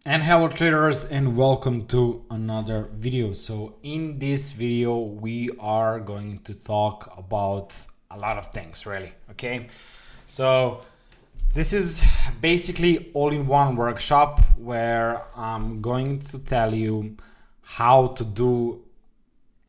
And hello traders, and welcome to another video. So in this video we are going to talk about a lot of things, really. Okay, so this is basically all-in-one workshop where I'm going to tell you how to do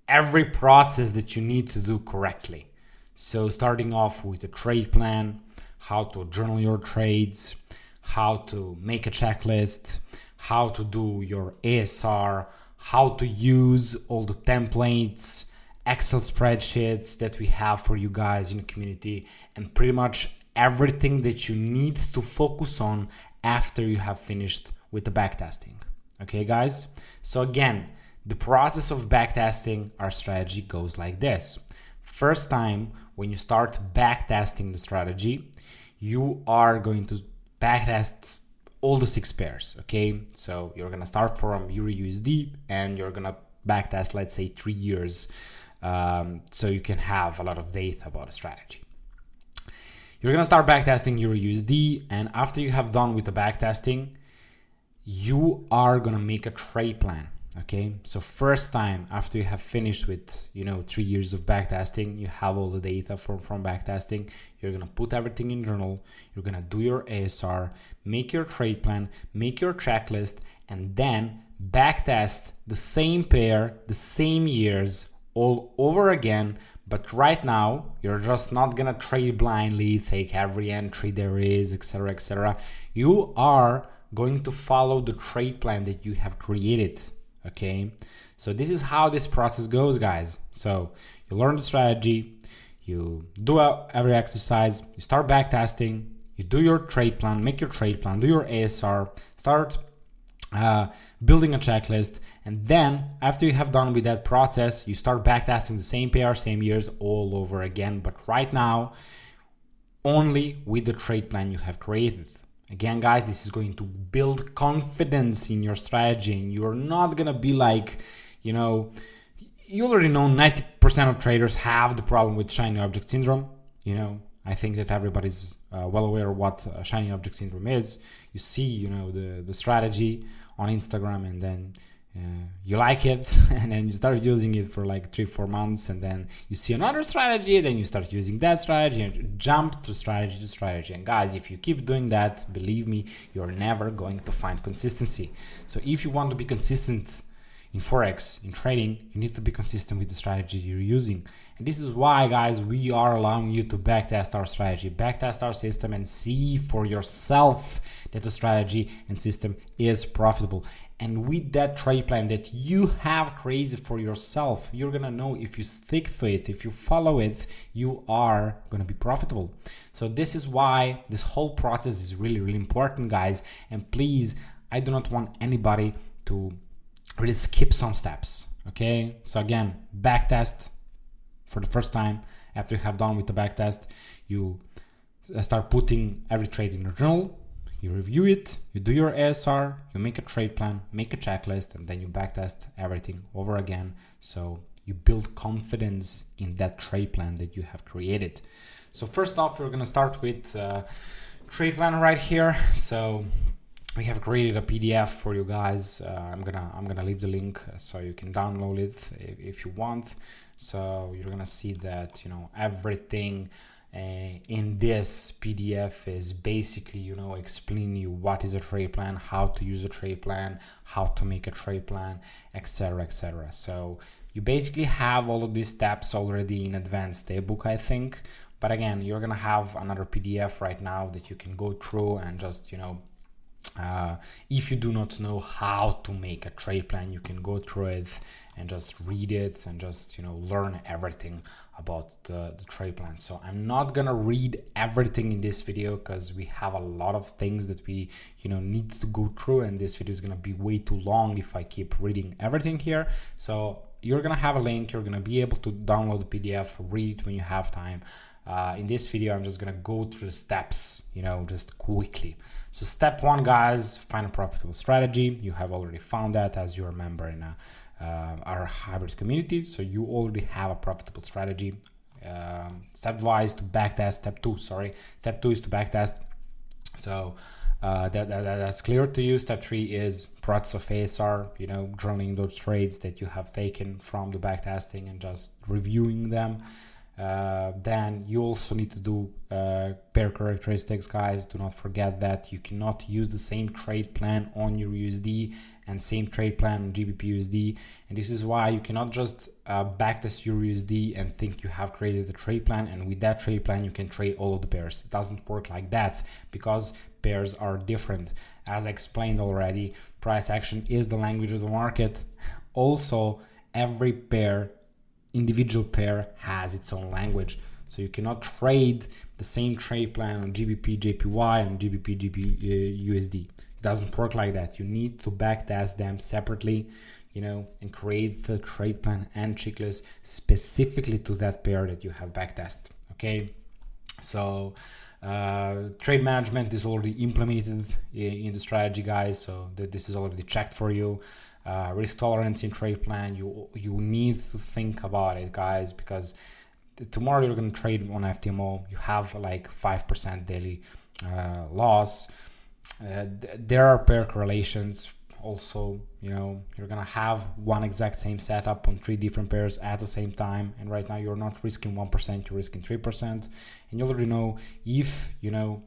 every process that you need to do correctly. So starting off with a trade plan, how to journal your trades, how to make a checklist, how to do your ASR, how to use all the templates, Excel spreadsheets that we have for you guys in the community, and pretty much everything that you need to focus on after you have finished with the backtesting. Okay, guys? So again, the process of backtesting our strategy goes like this. First time, when you start backtesting the strategy, you are going to backtest all the 6 pairs. Okay, so you're gonna start from Euro USD and you're gonna backtest, let's say, 3 years, so you can have a lot of data about a strategy. You're gonna start backtesting Euro USD, and after you have done with the backtesting, you are gonna make a trade plan. Okay, so first time after you have finished with 3 years of backtesting, you have all the data from backtesting, you're gonna put everything in journal, you're gonna do your ASR, make your trade plan, make your checklist, and then backtest the same pair, the same years all over again. But right now you're just not gonna trade blindly, take every entry there is, etc, etc. You are going to follow the trade plan that you have created. Okay, so this is how this process goes, guys. So you learn the strategy, you do every exercise, you start backtesting, you do your trade plan, make your trade plan, do your ASR, start building a checklist, and then after you have done with that process, you start backtesting the same pair, same years all over again, but right now only with the trade plan you have created. Again, guys, this is going to build confidence in your strategy, and you're not gonna be like, you already know 90% of traders have the problem with shiny object syndrome. I think that everybody's well aware of what shiny object syndrome is. You see, the strategy on Instagram, and then you like it, and then you start using it for like 3-4 months, and then you see another strategy, then you start using that strategy, and jump to strategy to strategy. And guys, if you keep doing that, believe me, you're never going to find consistency. So if you want to be consistent in Forex, in trading, you need to be consistent with the strategy you're using. And this is why, guys, we are allowing you to backtest our strategy, backtest our system, and see for yourself that the strategy and system is profitable. And with that trade plan that you have created for yourself, you're gonna know if you stick to it, if you follow it, you are gonna be profitable. So this is why this whole process is really, really important, guys. And please, I do not want anybody to really skip some steps. Okay, so again, backtest for the first time. After you have done with the backtest, you start putting every trade in your journal. You review it, you do your ASR, you make a trade plan, make a checklist, and then you backtest everything over again. So you build confidence in that trade plan that you have created. So first off, we're gonna start with trade plan right here. So we have created a PDF for you guys. I'm gonna leave the link so you can download it if you want. So you're gonna see that everything in this PDF is basically explaining you what is a trade plan, how to use a trade plan, how to make a trade plan, etc, etc. So you basically have all of these steps already in advanced ebook, I think. But again, you're gonna have another PDF right now that you can go through and just if you do not know how to make a trade plan, you can go through it and just read it and just learn everything about the trade plan. So I'm not gonna read everything in this video because we have a lot of things that we need to go through, and this video is gonna be way too long if I keep reading everything here. So you're gonna have a link, you're gonna be able to download the PDF, read it when you have time. In this video, I'm just gonna go through the steps, just quickly. So step 1, guys, find a profitable strategy. You have already found that as you're a member in our hybrid community. So you already have a profitable strategy. Step 2 is to backtest. Step 2 is to backtest. So that's clear to you. Step 3 is process of ASR, you know, journaling those trades that you have taken from the backtesting and just reviewing them. Then you also need to do pair characteristics, guys. Do not forget that you cannot use the same trade plan on your USD and same trade plan on GBP USD. And this is why you cannot just backtest your USD and think you have created a trade plan, and with that trade plan you can trade all of the pairs. It doesn't work like that, because pairs are different. As I explained already, price action is the language of the market. Also, every pair, individual pair, has its own language. So you cannot trade the same trade plan on GBP JPY and GBP USD. It doesn't work like that. You need to backtest them separately, you know, and create the trade plan and checklist specifically to that pair that you have backtest. Okay, so trade management is already implemented in the strategy, guys, so this is already checked for you. Risk tolerance in trade plan, you need to think about it, guys, because tomorrow you're going to trade on FTMO, you have like 5% daily loss. There are pair correlations also, you know, you're gonna have one exact same setup on 3 different pairs at the same time, and right now you're not risking 1%, you're risking 3%. And you already know, if you know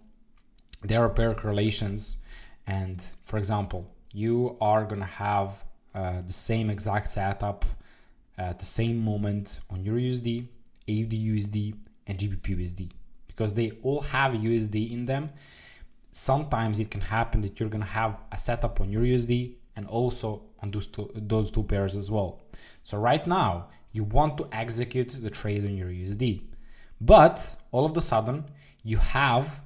there are pair correlations, and for example you are gonna have the same exact setup at the same moment on your USD, AUD USD and GBP USD, because they all have USD in them. Sometimes it can happen that you're gonna have a setup on your USD and also on those two pairs as well. So right now you want to execute the trade on your USD, but all of a sudden you have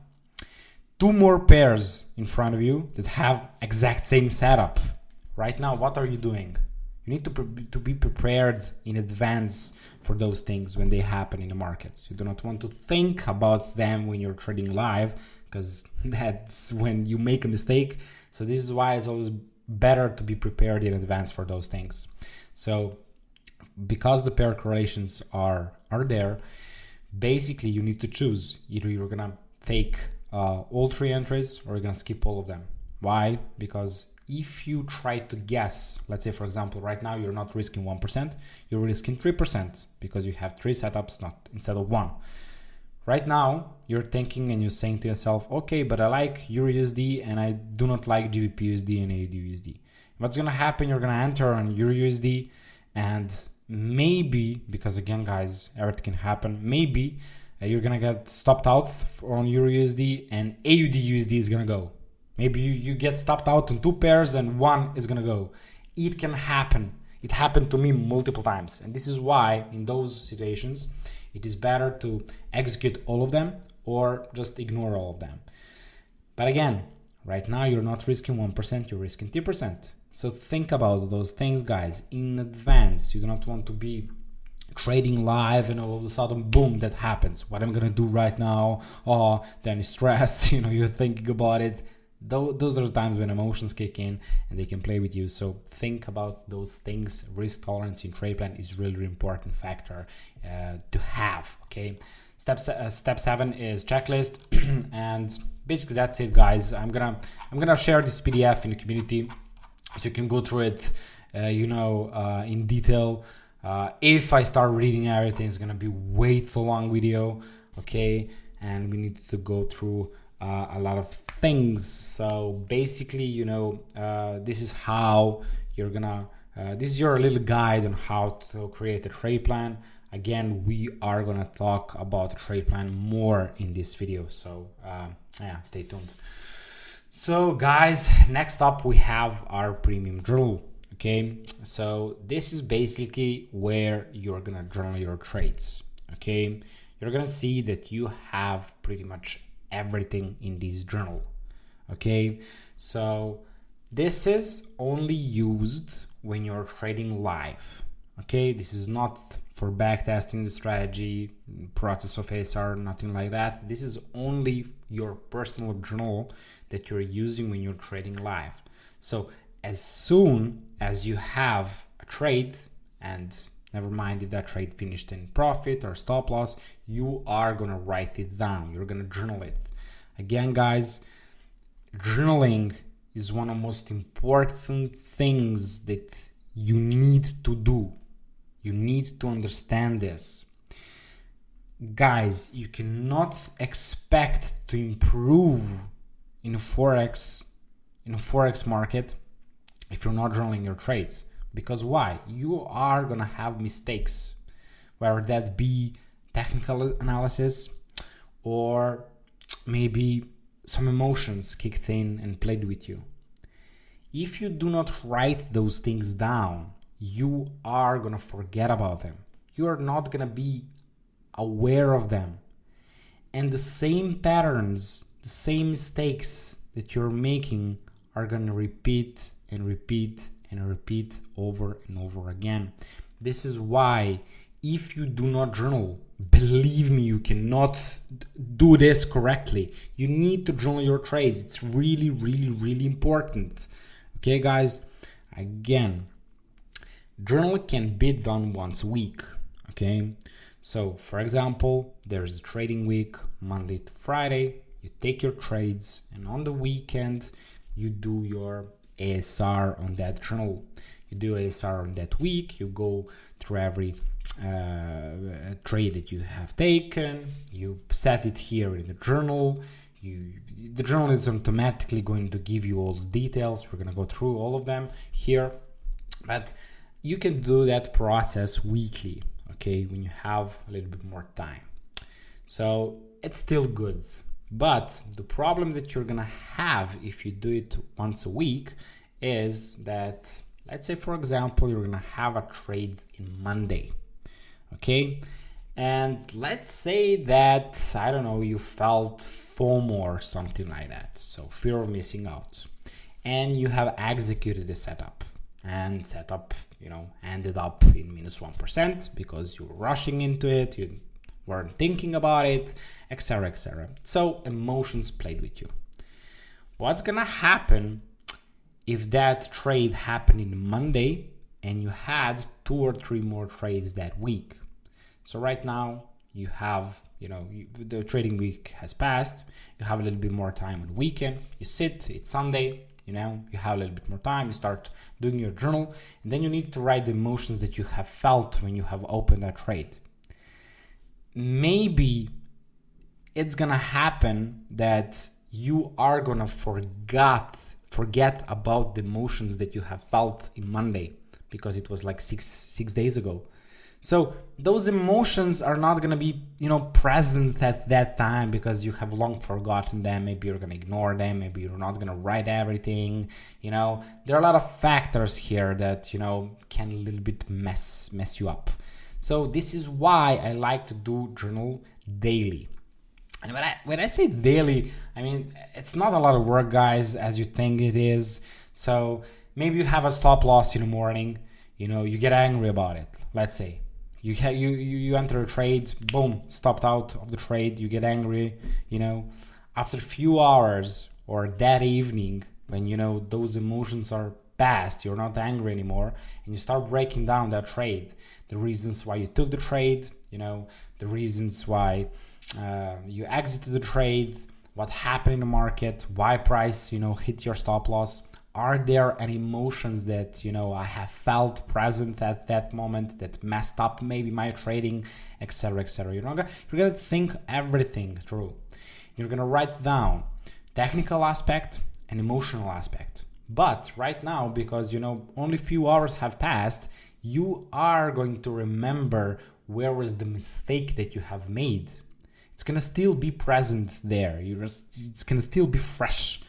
2 more pairs in front of you that have exact same setup. Right now, what are you doing? You need to be prepared in advance for those things when they happen in the market. You do not want to think about them when you're trading live, because that's when you make a mistake. So this is why it's always better to be prepared in advance for those things. So because the pair correlations are there, basically you need to choose. Either you're gonna take all 3 entries, or you're gonna skip all of them. Why? Because if you try to guess, let's say for example right now you're not risking 1%, you're risking 3%, because you have 3 setups instead of 1. Right now, you're thinking and you're saying to yourself, okay, but I like Euro USD and I do not like GBP USD and AUD USD. What's gonna happen? You're gonna enter on Euro USD, and maybe, because again, guys, everything can happen, maybe you're gonna get stopped out on Euro USD and AUD USD is gonna go. Maybe you get stopped out on 2 pairs and 1 is gonna go. It can happen. It happened to me multiple times. And this is why in those situations, it is better to execute all of them or just ignore all of them. But again, right now you're not risking 1%, you're risking 3%. So think about those things, guys, in advance. You do not want to be trading live and all of a sudden, boom, that happens. What am I gonna do right now? Oh, then stress, you know, you're thinking about it. Those are the times when emotions kick in and they can play with you. So think about those things. Risk tolerance in trade plan is really important factor to have. Okay, step 7 is checklist, and basically that's it, guys. I'm gonna share this PDF in the community so you can go through it in detail. If I start reading everything, it's gonna be way too long video. Okay, and we need to go through a lot of things. So basically, this is how you're gonna this is your little guide on how to create a trade plan. Again, we are gonna talk about the trade plan more in this video, so yeah, stay tuned. So guys, next up we have our premium journal. Okay, so this is basically where you're gonna journal your trades. Okay, you're gonna see that you have pretty much everything in this journal. Okay, so this is only used when you're trading live. Okay, this is not for backtesting the strategy, process of ASR, nothing like that. This is only your personal journal that you're using when you're trading live. So as soon as you have a trade, and never mind if that trade finished in profit or stop loss, you are gonna write it down. You're gonna journal it. Again, guys, journaling is one of the most important things that you need to do. You need to understand this. Guys, you cannot expect to improve in a forex market if you're not journaling your trades. Because why? You are gonna have mistakes, whether that be technical analysis or maybe some emotions kicked in and played with you. If you do not write those things down, you are gonna forget about them. You are not gonna be aware of them. And the same patterns, the same mistakes that you're making are gonna repeat and repeat and repeat over and over again. This is why if you do not journal, believe me, you cannot do this correctly. You need to journal your trades. It's really, really, really important. Okay, guys? Again, journal can be done once a week. Okay? So, for example, there's a trading week, Monday to Friday. You take your trades, and on the weekend, you do your ASR on that journal. You do ASR on that week. You go through every trade that you have taken. You set it here in the journal. The journal is automatically going to give you all the details. We're going to go through all of them here, but you can do that process weekly, okay, when you have a little bit more time. So it's still good. But the problem that you're gonna have if you do it once a week is that, let's say for example, you're gonna have a trade in Monday, okay? And let's say that, I don't know, you felt FOMO or something like that, so fear of missing out, and you have executed the setup, and setup, ended up in -1% because you were rushing into it, you weren't thinking about it, etc., etc. So emotions played with you. What's gonna happen if that trade happened in Monday and you had 2 or 3 more trades that week? So right now you have, the trading week has passed, you have a little bit more time on the weekend, you sit, it's Sunday, you have a little bit more time, you start doing your journal, and then you need to write the emotions that you have felt when you have opened that trade. Maybe it's gonna happen that you are gonna forget about the emotions that you have felt in Monday because it was like six days ago. So those emotions are not gonna be, present at that time because you have long forgotten them. Maybe you're gonna ignore them. Maybe you're not gonna write everything. There are a lot of factors here that can a little bit mess you up. So this is why I like to do journal daily. And when I say daily, I mean, it's not a lot of work, guys, as you think it is. So maybe you have a stop loss in the morning, you get angry about it. Let's say you enter a trade, boom, stopped out of the trade, you get angry, after a few hours or that evening when, those emotions are past, you're not angry anymore, and you start breaking down that trade, the reasons why you took the trade, the reasons why you exited the trade, what happened in the market, why price, hit your stop loss. Are there any emotions that, I have felt present at that moment that messed up maybe my trading, etc., etc. You're gonna think everything through. You're gonna write down technical aspect and emotional aspect. But right now, because, only a few hours have passed, you are going to remember where was the mistake that you have made. It's gonna still be present there. It's gonna still be fresh,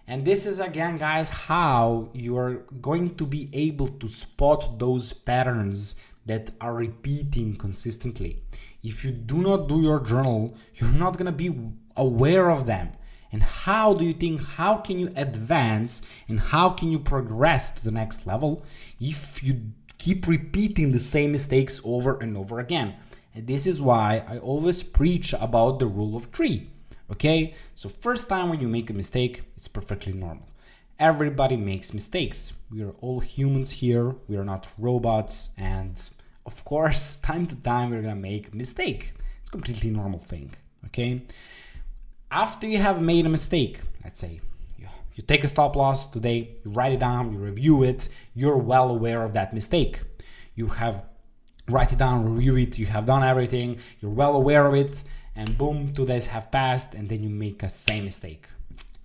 And this is, again, guys, how you're going to be able to spot those patterns that are repeating consistently. If you do not do your journal, you're not gonna be aware of them. And how can you advance and how can you progress to the next level if you keep repeating the same mistakes over and over again? And this is why I always preach about the rule of 3. Okay, so first time when you make a mistake, it's perfectly normal. Everybody makes mistakes. We are all humans here. We are not robots. And of course, time to time, we're gonna make a mistake. It's a completely normal thing. Okay. after you have made a mistake, let's say you take a stop loss today, you write it down, you review it, you're well aware of that mistake. You have write it down, review it, you have done everything, you're well aware of it, and boom, 2 days have passed, and then you make a same mistake.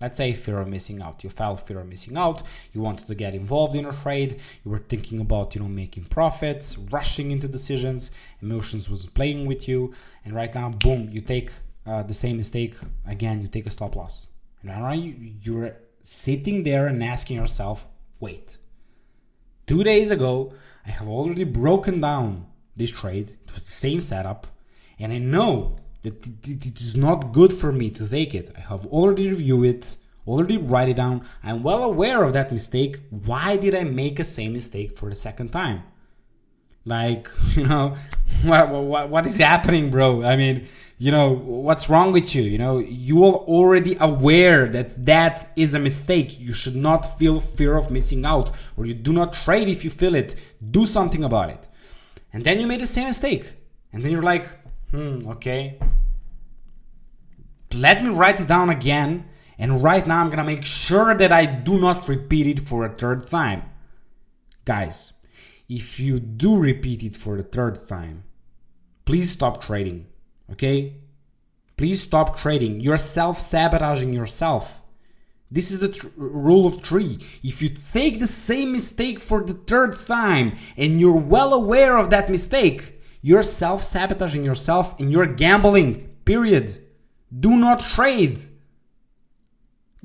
Let's say fear of missing out. You felt fear of missing out. You wanted to get involved in a trade. You were thinking about, making profits, rushing into decisions. Emotions was playing with you, and right now, boom, you take the same mistake again. You take a stop loss, and now you're sitting there and asking yourself, "Wait, 2 days ago, I have already broken down this trade. It was the same setup, and I know that it is not good for me to take it. I have already reviewed it, already write it down. I'm well aware of that mistake. Why did I make the same mistake for the second time?" Like, what is happening, bro? I mean, what's wrong with you? You are already aware that is a mistake. You should not feel fear of missing out, or you do not trade if you feel it. Do something about it. And then you made the same mistake. And then you're like, okay, let me write it down again. And right now I'm going to make sure that I do not repeat it for a third time. Guys, if you do repeat it for the third time, please stop trading, okay? Please stop trading. You're self-sabotaging yourself. This is the rule of 3. If you take the same mistake for the third time and you're well aware of that mistake, you're self-sabotaging yourself and you're gambling, period. Do not trade.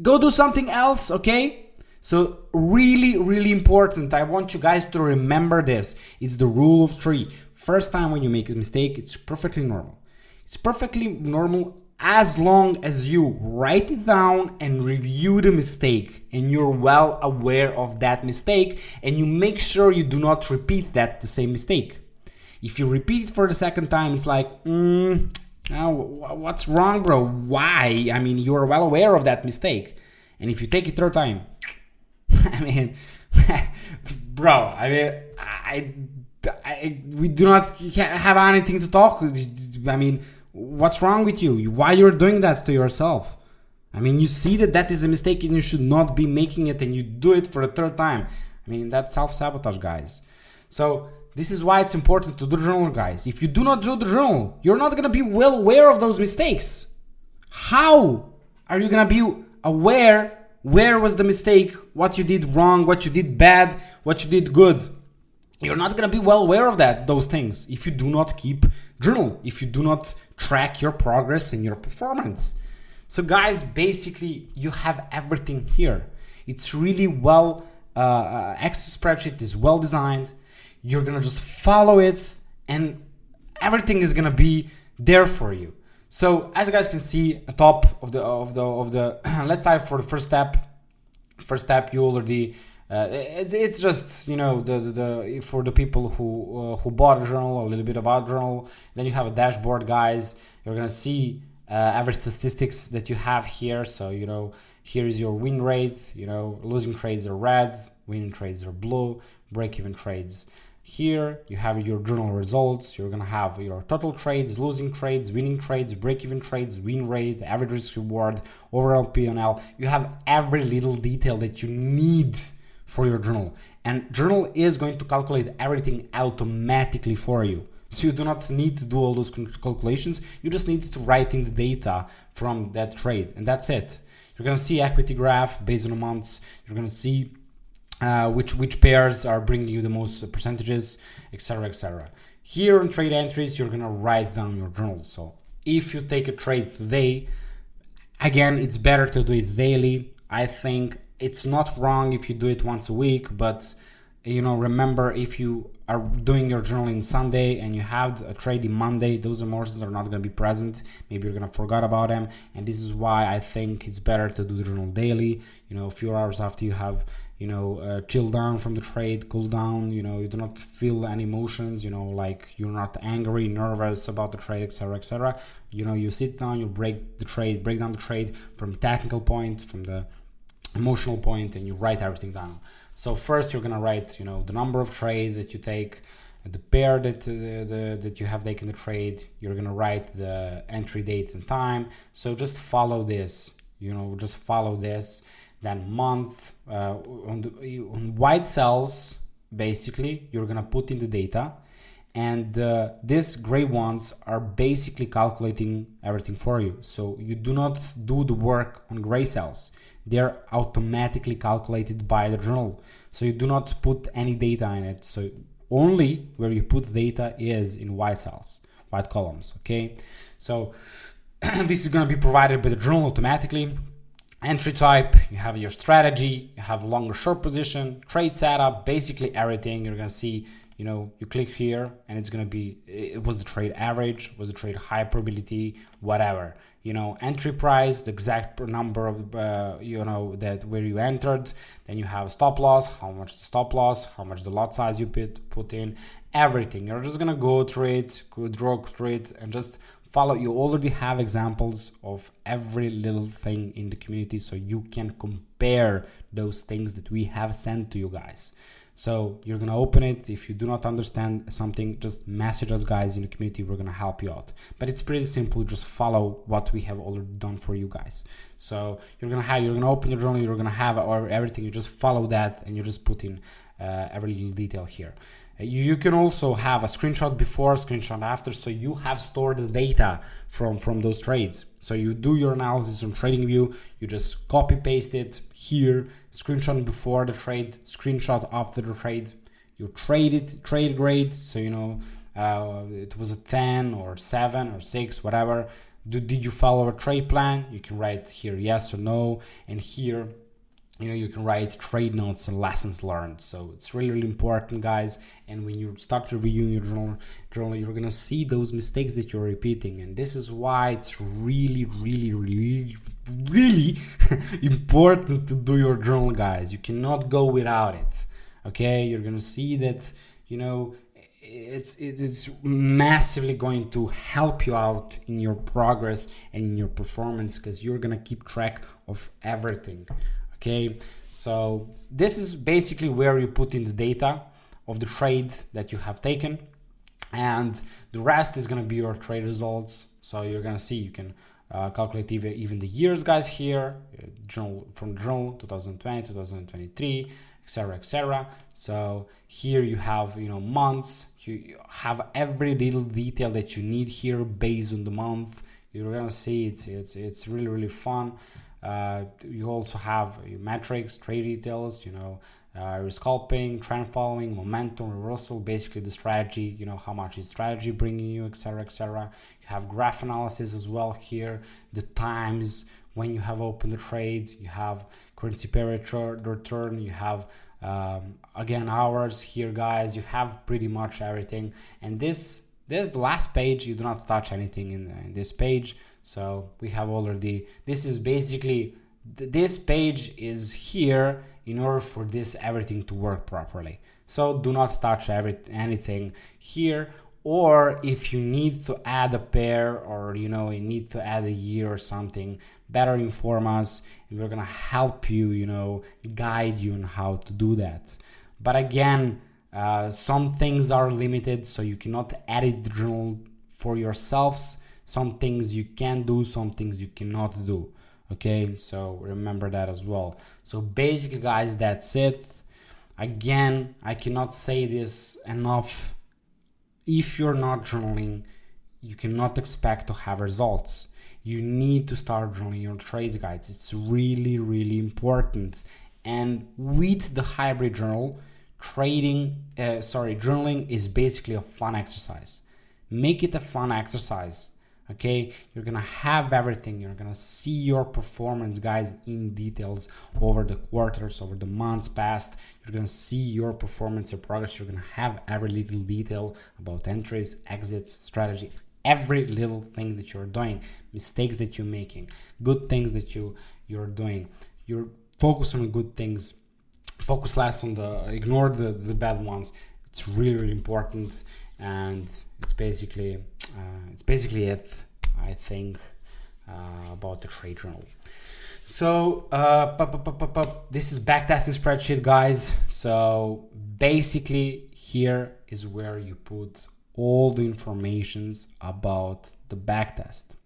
Go do something else, okay? So really, really important. I want you guys to remember this. It's the rule of 3. First time when you make a mistake, it's perfectly normal. It's perfectly normal as long as you write it down and review the mistake and you're well aware of that mistake and you make sure you do not repeat the same mistake. If you repeat it for the second time, it's like, what's wrong, bro? Why? I mean, you're well aware of that mistake. And if you take it third time, I mean, bro, we do not have anything to talk. I mean, what's wrong with you? Why you're doing that to yourself? I mean, you see that is a mistake and you should not be making it, and you do it for the third time. I mean, that's self-sabotage, guys. So this is why it's important to do the journal, guys. If you do not do the journal, you're not going to be well aware of those mistakes. How are you going to be aware where was the mistake, what you did wrong, what you did bad, what you did good? You're not going to be well aware of those things if you do not keep journal, if you do not track your progress and your performance. So guys, basically you have everything here. It's really Excel spreadsheet is well designed. You're gonna just follow it and everything is gonna be there for you. So as you guys can see, at top of the let's say for the first step you already it's just the for the people who bought a journal, a little bit about journal. Then you have a dashboard, guys. You're gonna see every statistics that you have here. So here is your win rate. Losing trades are red, winning trades are blue, break-even trades. Here you have your journal results. You're gonna have your total trades, losing trades, winning trades, break-even trades, win rate, average risk reward, overall P&L. You have every little detail that you need for your journal, and journal is going to calculate everything automatically for you. So you do not need to do all those calculations. You just need to write in the data from that trade, and that's it. You're gonna see equity graph based on the months. You're gonna see which pairs are bringing you the most percentages, etc., etc. Here on trade entries, you're gonna write down your journal. So if you take a trade today, again, it's better to do it daily. I think it's not wrong if you do it once a week, but remember, if you are doing your journaling Sunday and you have a trade in Monday, those emotions are not going to be present. Maybe you're going to forget about them, and this is why I think it's better to do the journal daily. A few hours after you have chill down from the trade, cool down, you do not feel any emotions, like you're not angry, nervous about the trade, etc., etc. You sit down, you break down the trade from technical point, from the emotional point, and you write everything down. So first you're gonna write the number of trades that you take, the pair that that you have taken the trade. You're gonna write the entry date and time. So just follow this, you know, just follow this. Then month, on white cells, basically you're gonna put in the data, and these gray ones are basically calculating everything for you. So you do not do the work on gray cells. They're automatically calculated by the journal. So you do not put any data in it. So only where you put data is in white cells, white columns, okay? So this is gonna be provided by the journal automatically. Entry type, you have your strategy, you have long or short position, trade setup, basically everything. You're gonna see, you know, you click here and it's gonna be, it was the trade average, was the trade high probability, whatever. You know, entry price, the exact number of, you know, that where you entered. Then you have stop loss, how much the stop loss, how much the lot size you put in, everything. You're just gonna go through it, draw through it, and just follow. You already have examples of every little thing in the community, so you can compare those things that we have sent to you guys. So you're gonna open it. If you do not understand something, just message us guys in the community. We're gonna help you out. But it's pretty simple. Just follow what we have already done for you guys. So you're gonna open your journal. You're gonna have everything. You just follow that, and you just put in every little detail here. You can also have a screenshot before, screenshot after, so you have stored the data from those trades. So you do your analysis on TradingView, you just copy paste it here, screenshot before the trade, screenshot after the trade. You trade grade, so you know it was a 10 or 7 or 6, whatever. Did you follow a trade plan? You can write here yes or no, and here, you know, you can write trade notes and lessons learned. So it's really, really important, guys. And when you start reviewing your journal, you're gonna see those mistakes that you're repeating. And this is why it's really, really, really, really important to do your journal, guys. You cannot go without it. Okay, you're gonna see that, you know, it's massively going to help you out in your progress and in your performance, because you're gonna keep track of everything. Okay, so this is basically where you put in the data of the trade that you have taken, and the rest is going to be your trade results. So you're going to see, you can calculate even the years, guys, here, journal, from journal 2020, 2023, etc., etc. So here you have, you know, months. You have every little detail that you need here based on the month. You're going to see it's really, really fun. You also have your metrics, trade details, you know, your scalping, trend following, momentum, reversal, basically the strategy, you know, how much is strategy bringing you, etc., etc. You have graph analysis as well here, the times when you have opened the trades, you have currency pair return, you have again hours here, guys. You have pretty much everything. And this is the last page. You do not touch anything in this page. So we have already, this is basically, this page is here in order for this everything to work properly. So do not touch anything here. Or if you need to add a pair, or you know, you need to add a year or something, better inform us, and we're gonna help you, you know, guide you on how to do that. But again, some things are limited, so you cannot edit the journal for yourselves. Some things you can do, some things you cannot do. Okay, so remember that as well. So basically, guys, that's it. Again, I cannot say this enough. If you're not journaling, you cannot expect to have results. You need to start journaling your trades, guys. It's really, really important. And with the hybrid journal, journaling is basically a fun exercise. Make it a fun exercise. Okay, you're gonna have everything. You're gonna see your performance, guys, in details over the quarters, over the months past. You're gonna see your performance, your progress. You're gonna have every little detail about entries, exits, strategy, every little thing that you're doing, mistakes that you're making, good things that you're doing. You're focus on the good things, focus less on ignore the bad ones. It's really, really important. And it's basically it, I think, about the trade journal. So this is backtesting spreadsheet, guys. So basically here is where you put all the informations about the backtest.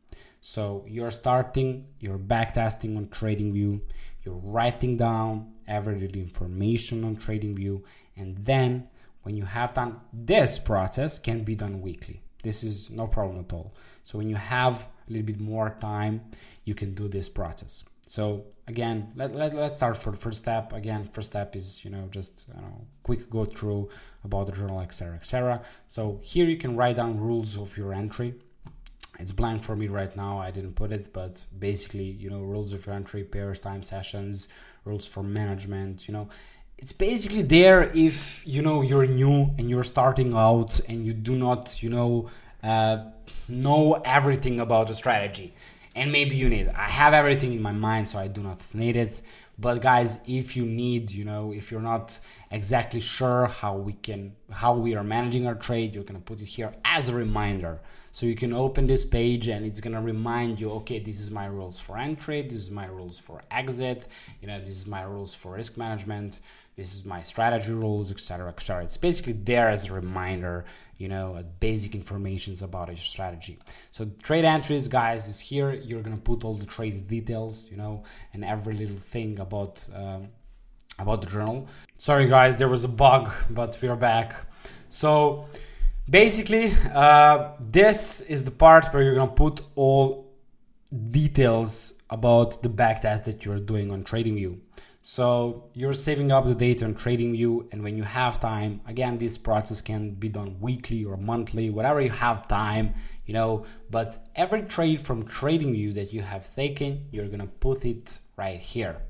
So you're starting your backtesting on TradingView, you're writing down every little information on TradingView, and then when you have done this process, can be done weekly. This is no problem at all. So when you have a little bit more time, you can do this process. So again, let's start for the first step. Again, first step is, just quick go through about the journal, etc., etc. So here you can write down rules of your entry. It's blank for me right now, I didn't put it, but basically, rules of your entry, pairs, time sessions, rules for management, it's basically there if, you're new and you're starting out and you do not, know everything about the strategy. And maybe you need it. I have everything in my mind, so I do not need it. But guys, if you need, if you're not exactly sure how we are managing our trade, you're gonna put it here as a reminder. So you can open this page and it's gonna remind you, okay, this is my rules for entry, this is my rules for exit, this is my rules for risk management, this is my strategy rules, etc., etc. It's basically there as a reminder, basic informations about your strategy. So trade entries, guys, is here. You're gonna put all the trade details, and every little thing about the journal. Sorry guys, there was a bug, but we are back. So basically, this is the part where you're gonna put all details about the backtest that you're doing on TradingView. So you're saving up the data on TradingView, and when you have time, again, this process can be done weekly or monthly, whatever you have time, but every trade from TradingView that you have taken, you're gonna put it right here.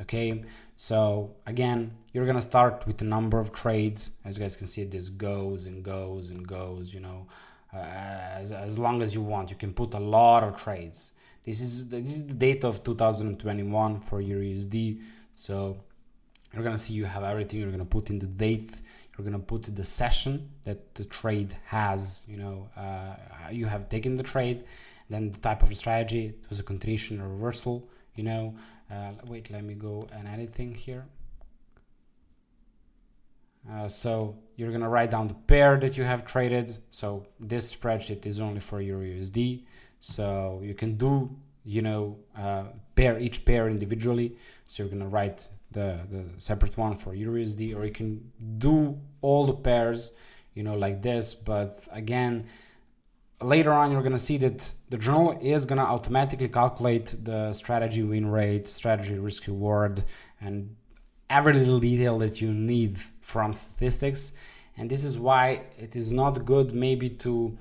Okay, so again, you're gonna start with the number of trades. As you guys can see, this goes and goes and goes, as long as you want. You can put a lot of trades. This is the data of 2021 for your USD. So you're gonna see you have everything. You're gonna put in the date, you're gonna put in the session that the trade has, you have taken the trade, then the type of the strategy. It was a continuation or reversal, wait, let me go and editing here. So you're gonna write down the pair that you have traded. So this spreadsheet is only for your USD. So you can do, each pair individually. So you're gonna write the separate one for USD, or you can do all the pairs, like this. But again, later on, you're gonna see that the journal is gonna automatically calculate the strategy win rate, strategy risk reward, and every little detail that you need from statistics. And this is why it is not good maybe to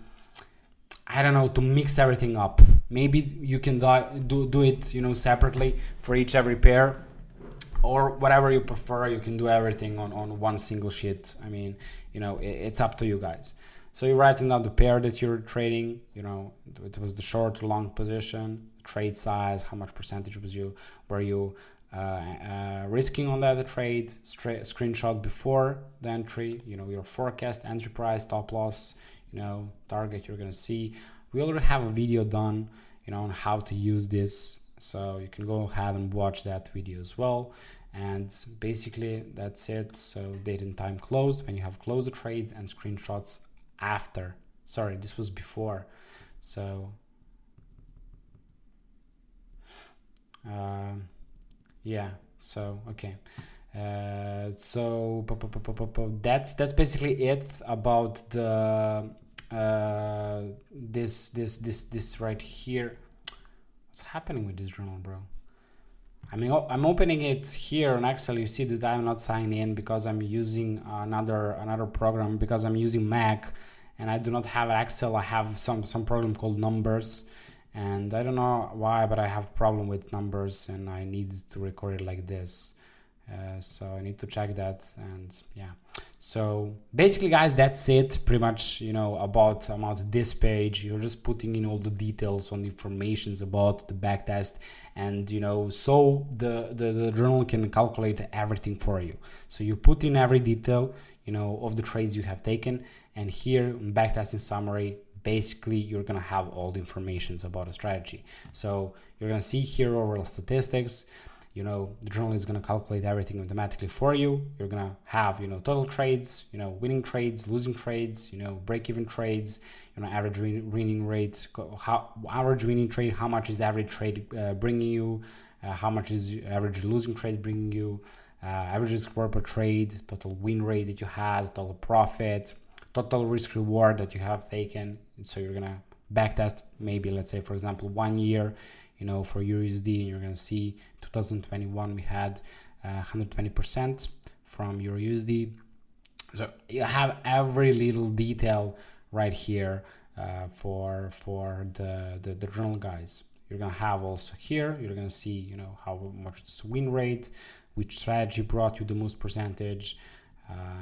mix everything up. Maybe you can do it, separately for every pair, or whatever you prefer. You can do everything on one single sheet. I mean, it's up to you guys. So you're writing down the pair that you're trading, it was the short or long position, trade size, how much percentage were you risking on that trade, screenshot before the entry, your forecast, entry price, stop loss, target. You're gonna see we already have a video done, on how to use this, so you can go ahead and watch that video as well. And basically that's it. So date and time closed when you have closed the trade, and screenshots after. Sorry, this was before. So yeah, so okay. So that's basically it about the this right here. What's happening with this journal, bro? I mean, I'm opening it here on Excel. You see that I'm not signed in because I'm using another program, because I'm using Mac and I do not have Excel. I have some program called Numbers, and I don't know why, but I have a problem with Numbers and I need to record it like this. So I need to check that. And yeah, so basically guys, that's it pretty much, about this page. You're just putting in all the details on the informations about the backtest, and so the journal can calculate everything for you. So you put in every detail of the trades you have taken, and here in backtesting summary, basically you're gonna have all the informations about a strategy. So you're gonna see here overall statistics. the journal is going to calculate everything automatically for you. You're going to have, total trades, winning trades, losing trades, break-even trades, average winning rate, average winning trade, how much is average trade bringing you, how much is average losing trade bringing you, average risk per trade, total win rate that you had, total profit, total risk reward that you have taken. So you're going to backtest maybe, let's say, for example, 1 year, for USD, and you're going to see 2021 we had 120% from Euro USD. So you have every little detail right here for the journal, guys. You're going to have also here, you're going to see, how much is win rate, which strategy brought you the most percentage,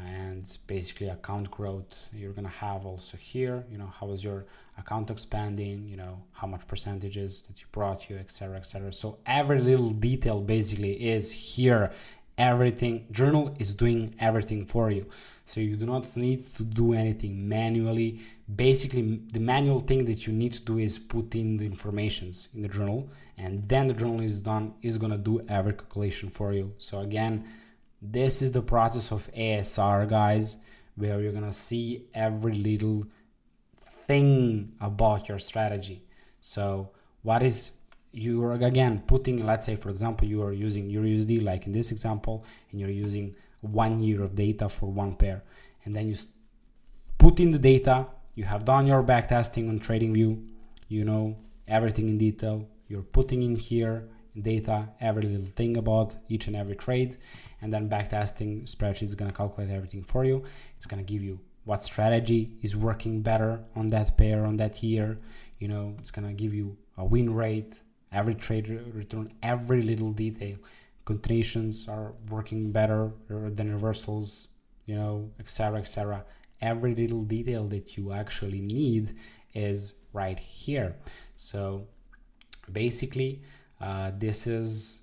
and basically account growth. You're going to have also here, how is your account expanding, how much percentages that you brought you, etc., etc. So every little detail basically is here. Everything, journal is doing everything for you. So you do not need to do anything manually. Basically, the manual thing that you need to do is put in the informations in the journal, and then the journal is going to do every calculation for you. So again, this is the process of ASR, guys, where you're going to see every little thing about your strategy. So what is you're again putting, let's say, for example, you are using your USD, like in this example, and you're using 1 year of data for one pair, and then you put in the data. You have done your backtesting on TradingView, everything in detail. You're putting in here data, every little thing about each and every trade, and then backtesting spreadsheet is going to calculate everything for you. It's going to give you what strategy is working better on that pair, on that year. It's going to give you a win rate, every trade return, every little detail. Continuations are working better than reversals, etc., etc. Every little detail that you actually need is right here. So basically, this is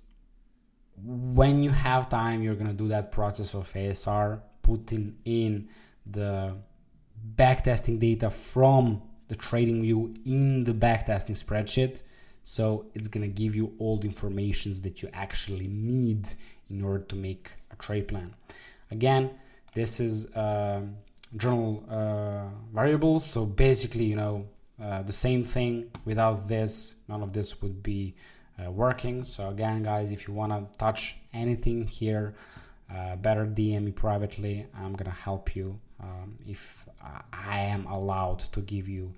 when you have time, you're going to do that process of ASR, putting in the backtesting data from the TradingView in the backtesting spreadsheet. So it's going to give you all the informations that you actually need in order to make a trade plan. Again, this is journal variables. So basically, the same thing. Without this, none of this would be working. So again, guys, if you want to touch anything here, better DM me privately. I'm gonna help you if I am allowed to give you,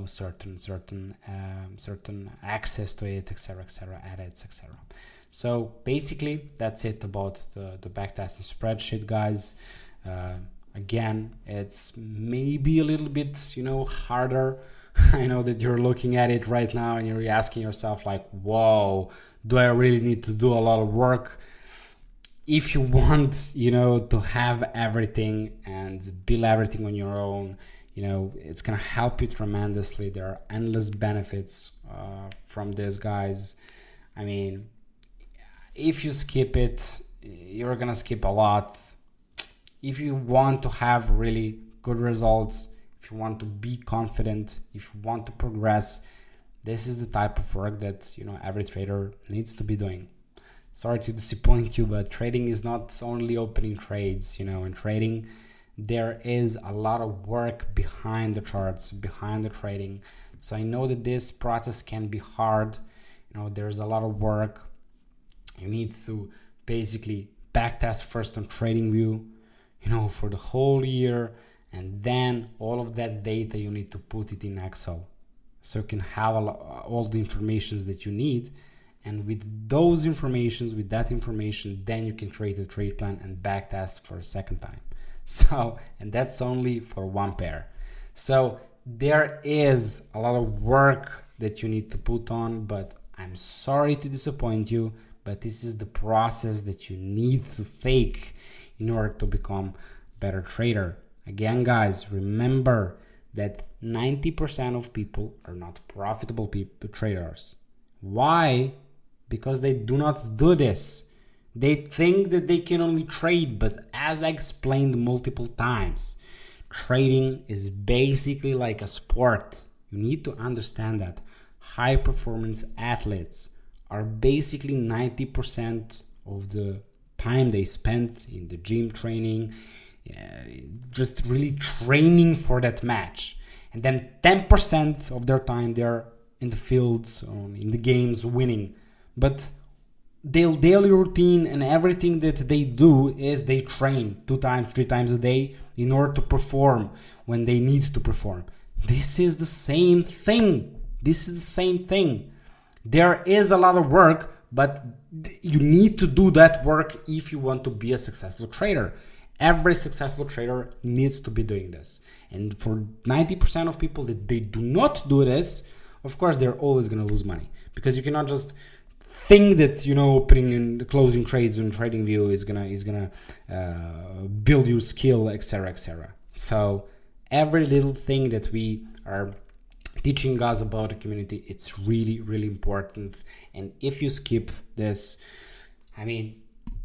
certain access to it, etc., edits, etc. So basically, that's it about the backtesting spreadsheet, guys. Again, it's maybe a little bit, harder. I know that you're looking at it right now and you're asking yourself like, whoa, do I really need to do a lot of work? If you want, to have everything and build everything on your own, it's going to help you tremendously. There are endless benefits from this, guys. I mean, if you skip it, you're going to skip a lot. If you want to have really good results, if you want to be confident, if you want to progress, this is the type of work that every trader needs to be doing. Sorry to disappoint you, but trading is not only opening trades. In trading, there is a lot of work behind the charts, behind the trading. So I know that this process can be hard. There's a lot of work. You need to basically backtest first on TradingView, for the whole year. And then all of that data, you need to put it in Excel. So you can have all the information that you need. And with that information, then you can create a trade plan and backtest for a second time. So, and that's only for one pair. So there is a lot of work that you need to put on, but I'm sorry to disappoint you, but this is the process that you need to take in order to become a better trader. Again, guys, remember that 90% of people are not profitable traders. Why? Because they do not do this. They think that they can only trade, but as I explained multiple times, trading is basically like a sport. You need to understand that high performance athletes are basically 90% of the time they spent in the gym training, just really training for that match. And then 10% of their time they're in the fields, in the games, winning. But their daily routine and everything that they do is they train 2 times, 3 times a day in order to perform when they need to perform. This is the same thing. There is a lot of work, but you need to do that work if you want to be a successful trader. Every successful trader needs to be doing this. And for 90% of people that they do not do this, of course, they're always going to lose money, because you cannot just think that, opening and closing trades on TradingView is gonna build your skill, etc., etc. So every little thing that we are teaching guys about the community, it's really, really important. And if you skip this,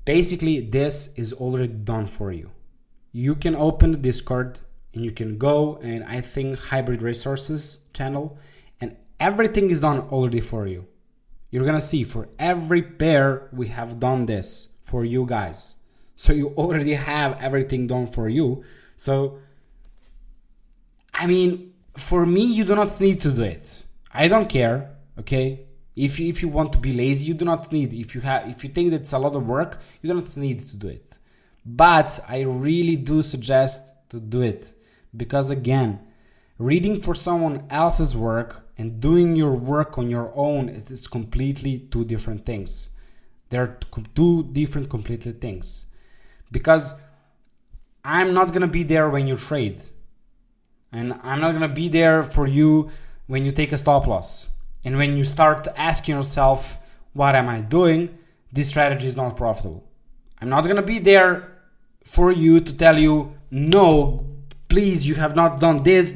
basically this is already done for you. You can open the Discord and you can go and I think Hybrid Resources channel, and everything is done already for you. You're gonna see for every pair we have done this for you guys. So you already have everything done for you. So for me, you do not need to do it. I don't care, okay? If you want to be lazy, you do not need. If you think that's a lot of work, you don't need to do it. But I really do suggest to do it, because again, reading for someone else's work and doing your work on your own is completely two different things. They're two different completely things. Because I'm not gonna be there when you trade. And I'm not gonna be there for you when you take a stop loss. And when you start asking yourself, what am I doing? This strategy is not profitable. I'm not gonna be there for you to tell you, no, please, you have not done this.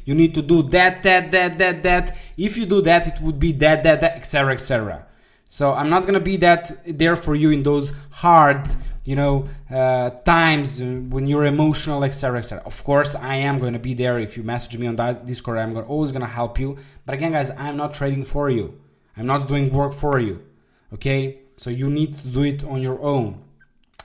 You need to do that. If you do that, it would be that, etc., etc. So I'm not gonna be there for you in those hard, times when you're emotional, etc., etc. Of course, I am going to be there. If you message me on Discord, I'm always going to help you. But again, guys, I'm not trading for you. I'm not doing work for you. Okay? So you need to do it on your own.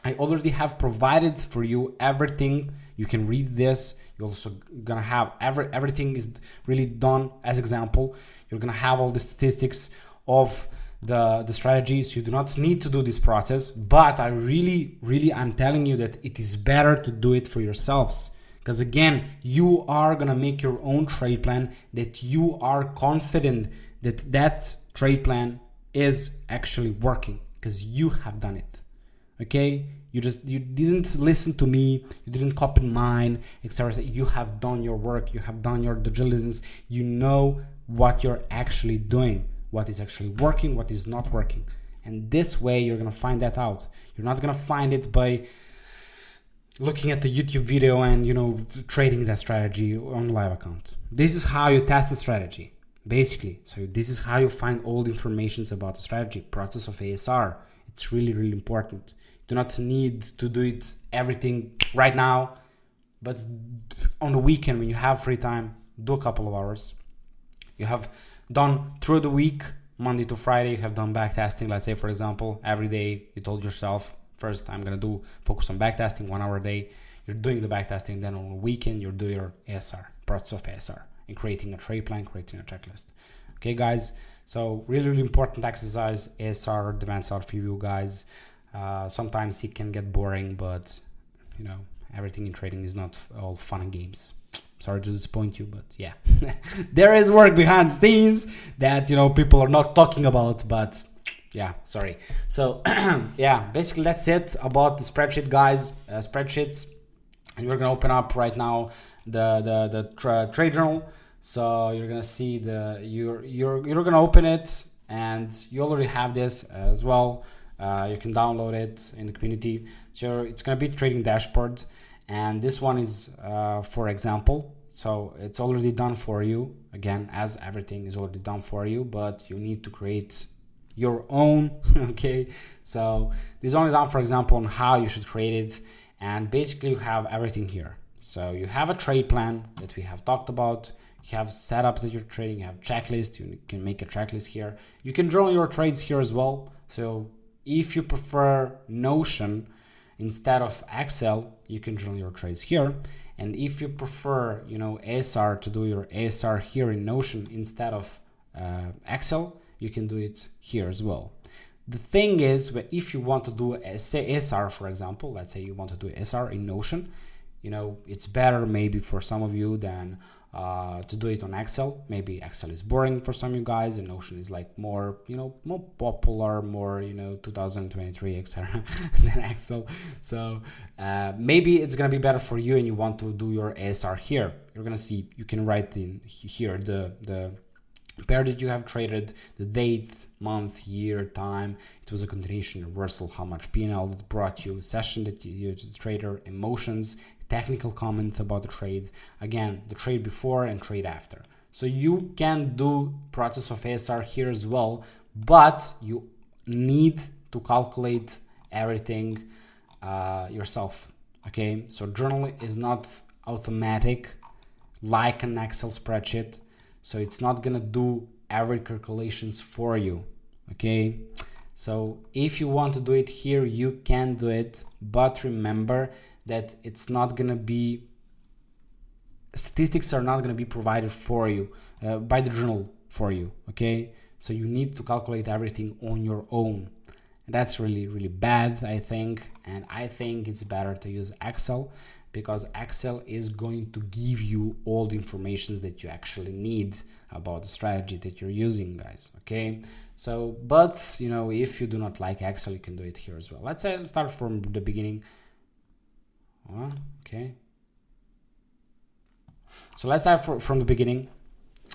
I already have provided for you everything. You can read this. You're also going to have everything is really done as example. You're going to have all the statistics of the strategies. You do not need to do this process, but I really I'm telling you that it is better to do it for yourselves, because again, you are gonna make your own trade plan that you are confident that trade plan is actually working because you have done it. Okay, you didn't listen to me, you didn't copy mine, etc. You have done your work, you have done your due diligence, you know what you're actually doing, what is actually working, what is not working. And this way you're gonna find that out. You're not gonna find it by looking at the YouTube video and trading that strategy on live account. This is how you test the strategy, basically. So this is how you find all the information about the strategy, process of ASR. It's really important. You do not need to do it everything right now, but on the weekend when you have free time, do a couple of hours. You have done through the week, Monday to Friday, you have done backtesting. Let's say, for example, every day you told yourself, first I'm going to focus on backtesting 1 hour a day. You're doing the backtesting, then on the weekend you're doing your ASR, process of ASR, and creating a trade plan, creating a checklist. Okay, guys, so really important exercise, ASR, demand self review, guys. Sometimes it can get boring, but everything in trading is not all fun and games. Sorry to disappoint you, but yeah, there is work behind the scenes that people are not talking about, but yeah, sorry. So yeah, basically that's it about the spreadsheet, guys. Spreadsheets, and we're gonna open up right now the trade journal. So you're gonna see you're gonna open it, and you already have this as well. You can download it in the community. So it's gonna be trading dashboard. And this one is for example, so it's already done for you. Again, as everything is already done for you, but you need to create your own. Okay, so this is only done for example on how you should create it, and basically you have everything here. So you have a trade plan that we have talked about, You have setups that you're trading, you have checklists, you can make a checklist here. You can journal your trades here as well. So if you prefer Notion instead of Excel, you can journal your trades here. And if you prefer, ASR, to do your ASR here in Notion instead of Excel, you can do it here as well. The thing is, if you want to do ASR, for example, let's say you want to do ASR in Notion, it's better maybe for some of you than to do it on Excel. Maybe Excel is boring for some of you guys, and Notion is like more, more popular, more, 2023, etc. than Excel. So maybe it's gonna be better for you, and you want to do your ASR here. You're gonna see, you can write in here the pair that you have traded, the date, month, year, time. It was a continuation, reversal, how much P&L that brought you, session that you used, trader, emotions, technical comments about the trade, again, the trade before and trade after. So you can do process of ASR here as well, but you need to calculate everything yourself. Okay, so journaling is not automatic like an Excel spreadsheet. So it's not gonna do every calculations for you. Okay, so if you want to do it here, you can do it, but remember that it's not gonna be, statistics are not gonna be provided for you by the journal for you. Okay, so you need to calculate everything on your own. And that's really, really bad, I think. And I think it's better to use Excel, because Excel is going to give you all the information that you actually need about the strategy that you're using, guys. Okay, so but if you do not like Excel, you can do it here as well. Let's start from the beginning. Okay, so let's start from the beginning.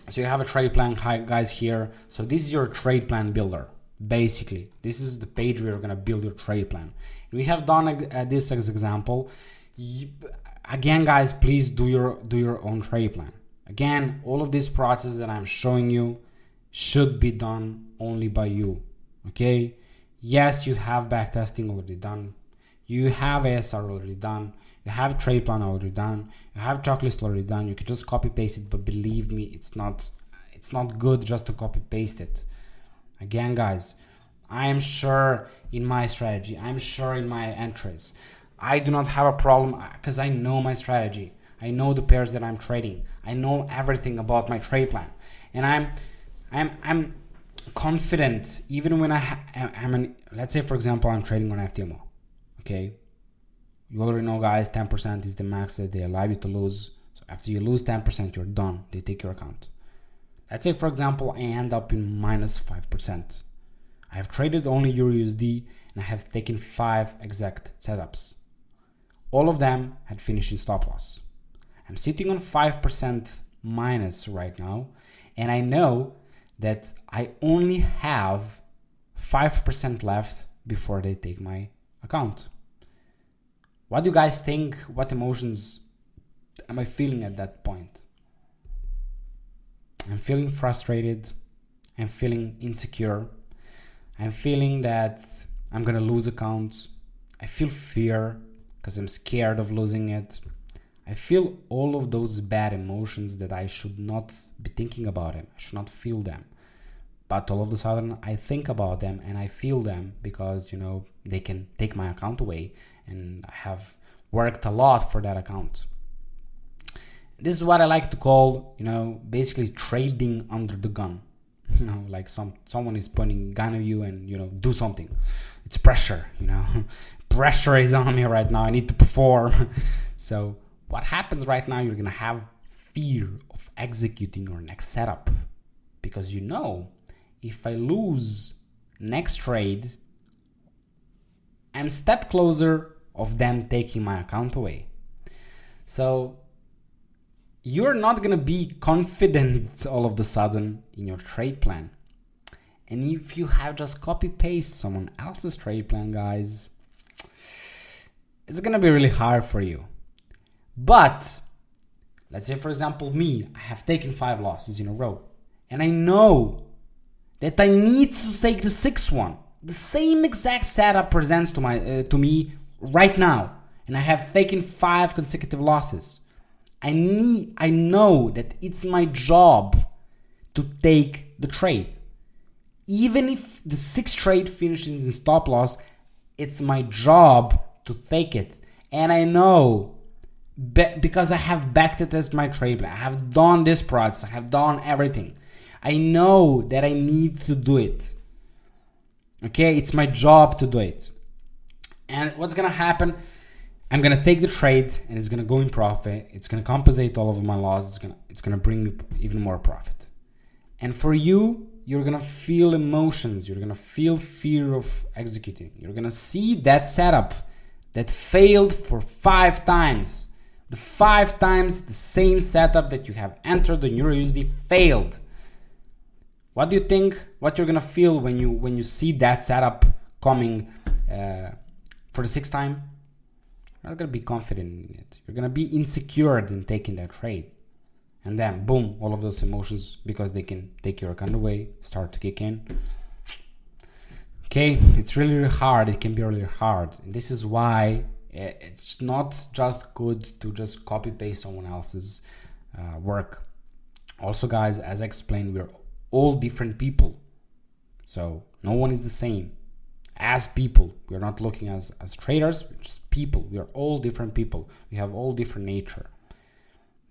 So you have a trade plan, guys, here. So this is your trade plan builder. Basically, this is the page where you're gonna build your trade plan. We have done this as example. Again, guys, please do your own trade plan. Again, all of this process that I'm showing you should be done only by you. Okay, yes, you have backtesting already done, you have ASR already done, you have trade plan already done, you have checklist already done. You can just copy paste it, but believe me, it's not good just to copy paste it. Again, guys, I am sure in my strategy, I'm sure in my entries, I do not have a problem because I know my strategy. I know the pairs that I'm trading. I know everything about my trade plan, and I'm confident even when let's say, for example, I'm trading on FTMO. Okay, you already know, guys, 10% is the max that they allow you to lose. So after you lose 10%, you're done. They take your account. Let's say, for example, I end up in minus 5%. I have traded only EURUSD and I have taken 5 exact setups. All of them had finished in stop loss. I'm sitting on 5% minus right now, and I know that I only have 5% left before they take my account. What do you guys think? What emotions am I feeling at that point? I'm feeling frustrated. I'm feeling insecure. I'm feeling that I'm gonna lose accounts. I feel fear because I'm scared of losing it. I feel all of those bad emotions that I should not be thinking about them. I should not feel them. But all of a sudden I think about them and I feel them because, they can take my account away, and I have worked a lot for that account. This is what I like to call, basically trading under the gun. Like someone is pointing a gun at you and, do something. It's pressure, Pressure is on me right now. I need to perform. So what happens right now, you're going to have fear of executing your next setup. Because if I lose next trade, I'm a step closer of them taking my account away. So you're not going to be confident all of a sudden in your trade plan. And if you have just copy paste someone else's trade plan, guys, it's going to be really hard for you. But let's say, for example, me, I have taken 5 losses in a row, and I know that I need to take the 6th one. The same exact setup presents to me right now, and I have taken 5 consecutive losses. I know that it's my job to take the trade. Even if the 6th trade finishes in stop loss, it's my job to take it. And I know because I have backtested my trade plan. I have done this process. I have done everything. I know that I need to do it. Okay, it's my job to do it. And what's gonna happen? I'm gonna take the trade and it's gonna go in profit. It's gonna compensate all of my losses. It's gonna bring me even more profit. And for you, you're gonna feel emotions. You're gonna feel fear of executing. You're gonna see that setup that failed for 5 times. The 5 times the same setup that you have entered the EURUSD failed. What do you think? What you're gonna feel when you see that setup coming for the 6th time? You're not gonna be confident in it. You're gonna be insecure in taking that trade. And then boom, all of those emotions, because they can take your account away, start to kick in. Okay, it's really, really hard. It can be really hard. And this is why it's not just good to just copy paste someone else's work. Also, guys, as I explained, we're all different people. So no one is the same. As people, we're not looking as traders, we're just people. We are all different people. We have all different nature.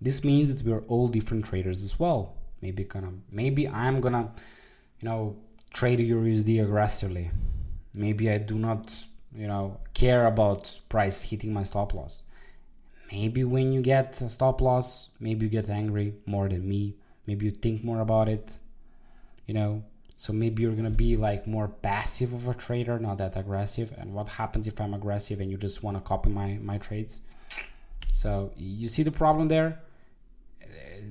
This means that we're all different traders as well. Maybe I'm gonna, trade EURUSD aggressively. Maybe I do not, care about price hitting my stop loss. Maybe when you get a stop loss, maybe you get angry more than me. Maybe you think more about it, So maybe you're gonna be like more passive of a trader, not that aggressive. And what happens if I'm aggressive and you just wanna copy my trades? So you see the problem there?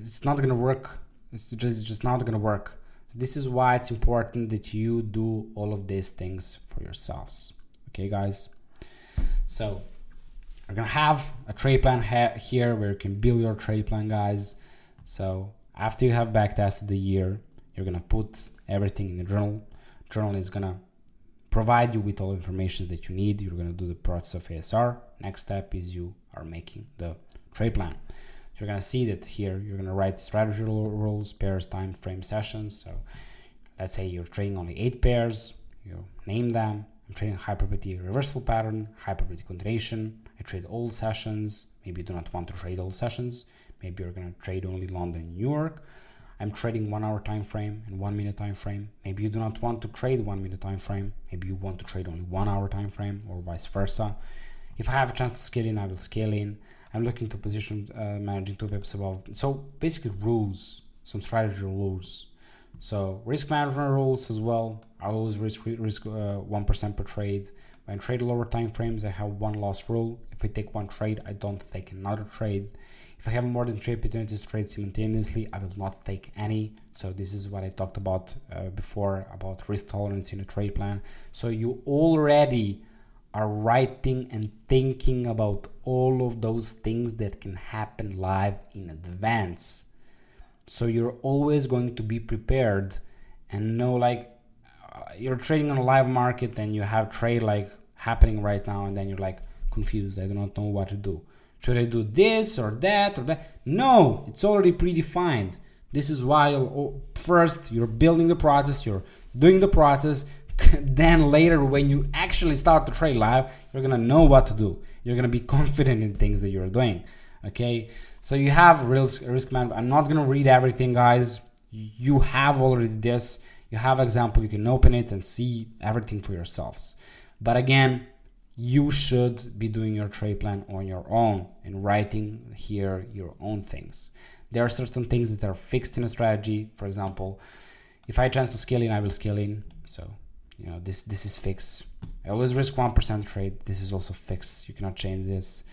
It's not gonna work. It's just not gonna work. This is why it's important that you do all of these things for yourselves. Okay, guys? So we're gonna have a trade plan here where you can build your trade plan, guys. So after you have backtested the year, you're gonna put everything in the journal. Journal is gonna provide you with all the information that you need. You're gonna do the process of ASR. Next step is you are making the trade plan. So you're gonna see that here you're gonna write strategy rules, pairs, time frame, sessions. So let's say you're trading only 8 pairs. You name them. I'm trading high probability reversal pattern, high probability continuation. I trade all sessions. Maybe you do not want to trade all sessions. Maybe you're gonna trade only London, New York. I'm trading 1 hour time frame and 1 minute time frame. Maybe you do not want to trade 1 minute time frame. Maybe you want to trade only 1 hour time frame, or vice versa. If I have a chance to scale in, I will scale in. I'm looking to position managing 2 pips above. So basically rules, some strategy rules. So risk management rules as well. I always risk 1% per trade. When I trade lower time frames, I have 1 loss rule. If I take 1 trade, I don't take another trade. If I have more than 3 opportunities to trade simultaneously, I will not take any. So this is what I talked about before, about risk tolerance in a trade plan. So you already are writing and thinking about all of those things that can happen live in advance. So you're always going to be prepared and know, like, you're trading on a live market and you have trade like happening right now, and then you're like confused. I do not know what to do. Should I do this or that or that? No, it's already predefined. This is why first you're building the process, you're doing the process. Then later, when you actually start to trade live, you're gonna know what to do. You're gonna be confident in things that you're doing. Okay, so you have risk management. I'm not gonna read everything, guys. You have already this. You have example. You can open it and see everything for yourselves. But again, you should be doing your trade plan on your own and writing here your own things. There are certain things that are fixed in a strategy. For example, if I chance to scale in, I will scale in. So this is fixed. I always risk 1% trade. This is also fixed. You cannot change this.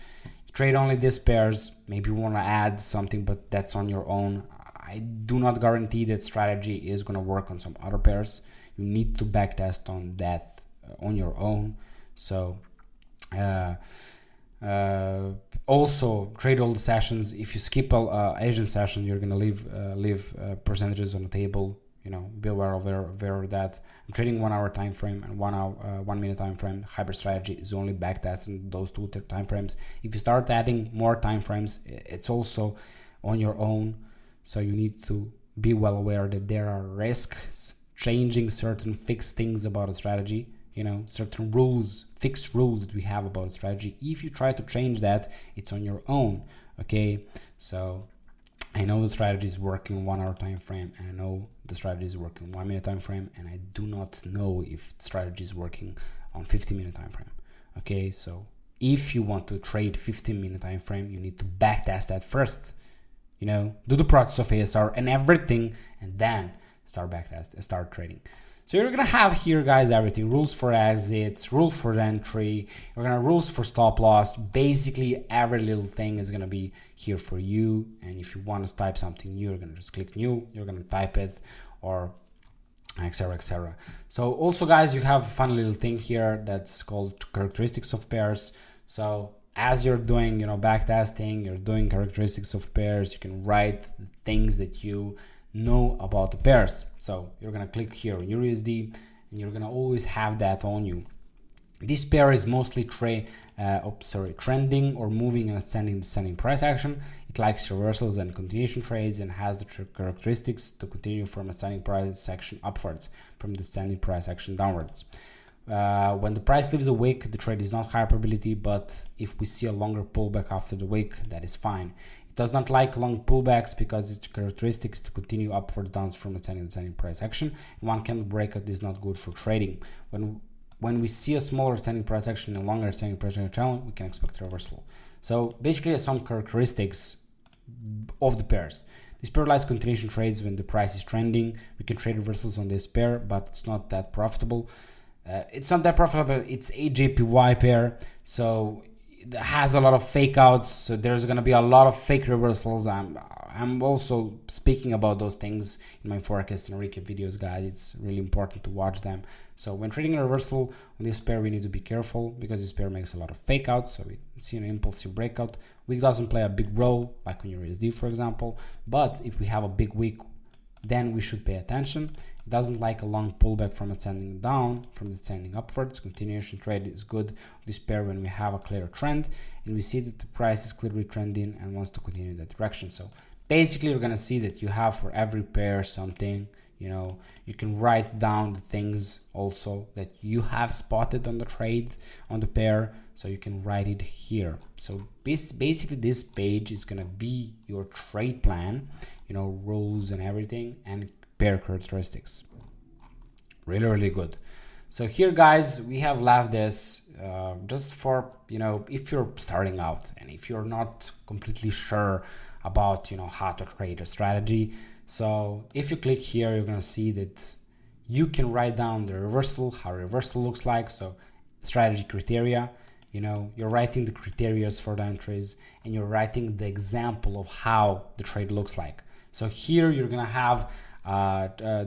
Trade only these pairs. Maybe you want to add something, but that's on your own. I do not guarantee that strategy is going to work on some other pairs. You need to backtest on that on your own. So also trade all the sessions. If you skip Asian session, you're going to leave percentages on the table. be aware of that. I'm trading 1 hour time frame and 1 minute time frame. Hybrid strategy is only backtesting those two time frames. If you start adding more time frames, it's also on your own. So you need to be well aware that there are risks changing certain fixed things about a strategy, certain rules, fixed rules that we have about a strategy. If you try to change that, it's on your own. Okay, so I know the strategy is working 1 hour time frame, and I know the strategy is working 1 minute time frame, and I do not know if strategy is working on 15-minute time frame. Okay, so if you want to trade 15-minute time frame, you need to backtest that first. Do the process of ASR and everything, and then start backtest and start trading. So you're gonna have here, guys, everything: rules for exits, rules for entry, rules for stop loss. Basically, every little thing is gonna be here for you. And if you want to type something new, you're gonna just click new. You're gonna type it, or etc., etc. So also, guys, you have a fun little thing here that's called characteristics of pairs. So as you're doing, backtesting, you're doing characteristics of pairs, you can write things that you know about the pairs. So you're gonna click here on USD, and you're gonna always have that on you. This pair is mostly trending or moving and ascending price action. It likes reversals and continuation trades, and has the characteristics to continue from ascending price action upwards, from the ascending price action downwards. When the price leaves a wick, the trade is not high probability, but if we see a longer pullback after the wick, that is fine. It does not like long pullbacks because its characteristics to continue upward downs from ascending price action. One candle breakout is not good for trading. When we see a smaller ascending price action and longer ascending price action channel, we can expect a reversal. So basically, some characteristics of the pairs. This pair likes continuation trades when the price is trending. We can trade reversals on this pair, but it's not that profitable. It's a JPY pair, so it has a lot of fake outs, so there's going to be a lot of fake reversals. I'm also speaking about those things in my forecast and recap videos, guys. It's really important to watch them. So when trading a reversal on this pair, we need to be careful because this pair makes a lot of fake outs. So we see an impulsive breakout. Wick doesn't play a big role like on your USD, for example, but if we have a big wick, then we should pay attention. It doesn't like a long pullback from ascending down, from ascending upwards. Continuation trade is good on this pair when we have a clear trend and we see that the price is clearly trending and wants to continue in that direction. So basically, you're gonna see that you have for every pair something. You can write down the things also that you have spotted on the trade, on the pair, so you can write it here. So basically, this page is gonna be your trade plan, rules and everything, and pair characteristics. Really good. So here, guys, we have left this just for if you're starting out and if you're not completely sure about how to trade a strategy. So if you click here, you're gonna see that you can write down the reversal, how reversal looks like. So strategy criteria, you're writing the criteria for the entries, and you're writing the example of how the trade looks like. So here you're gonna have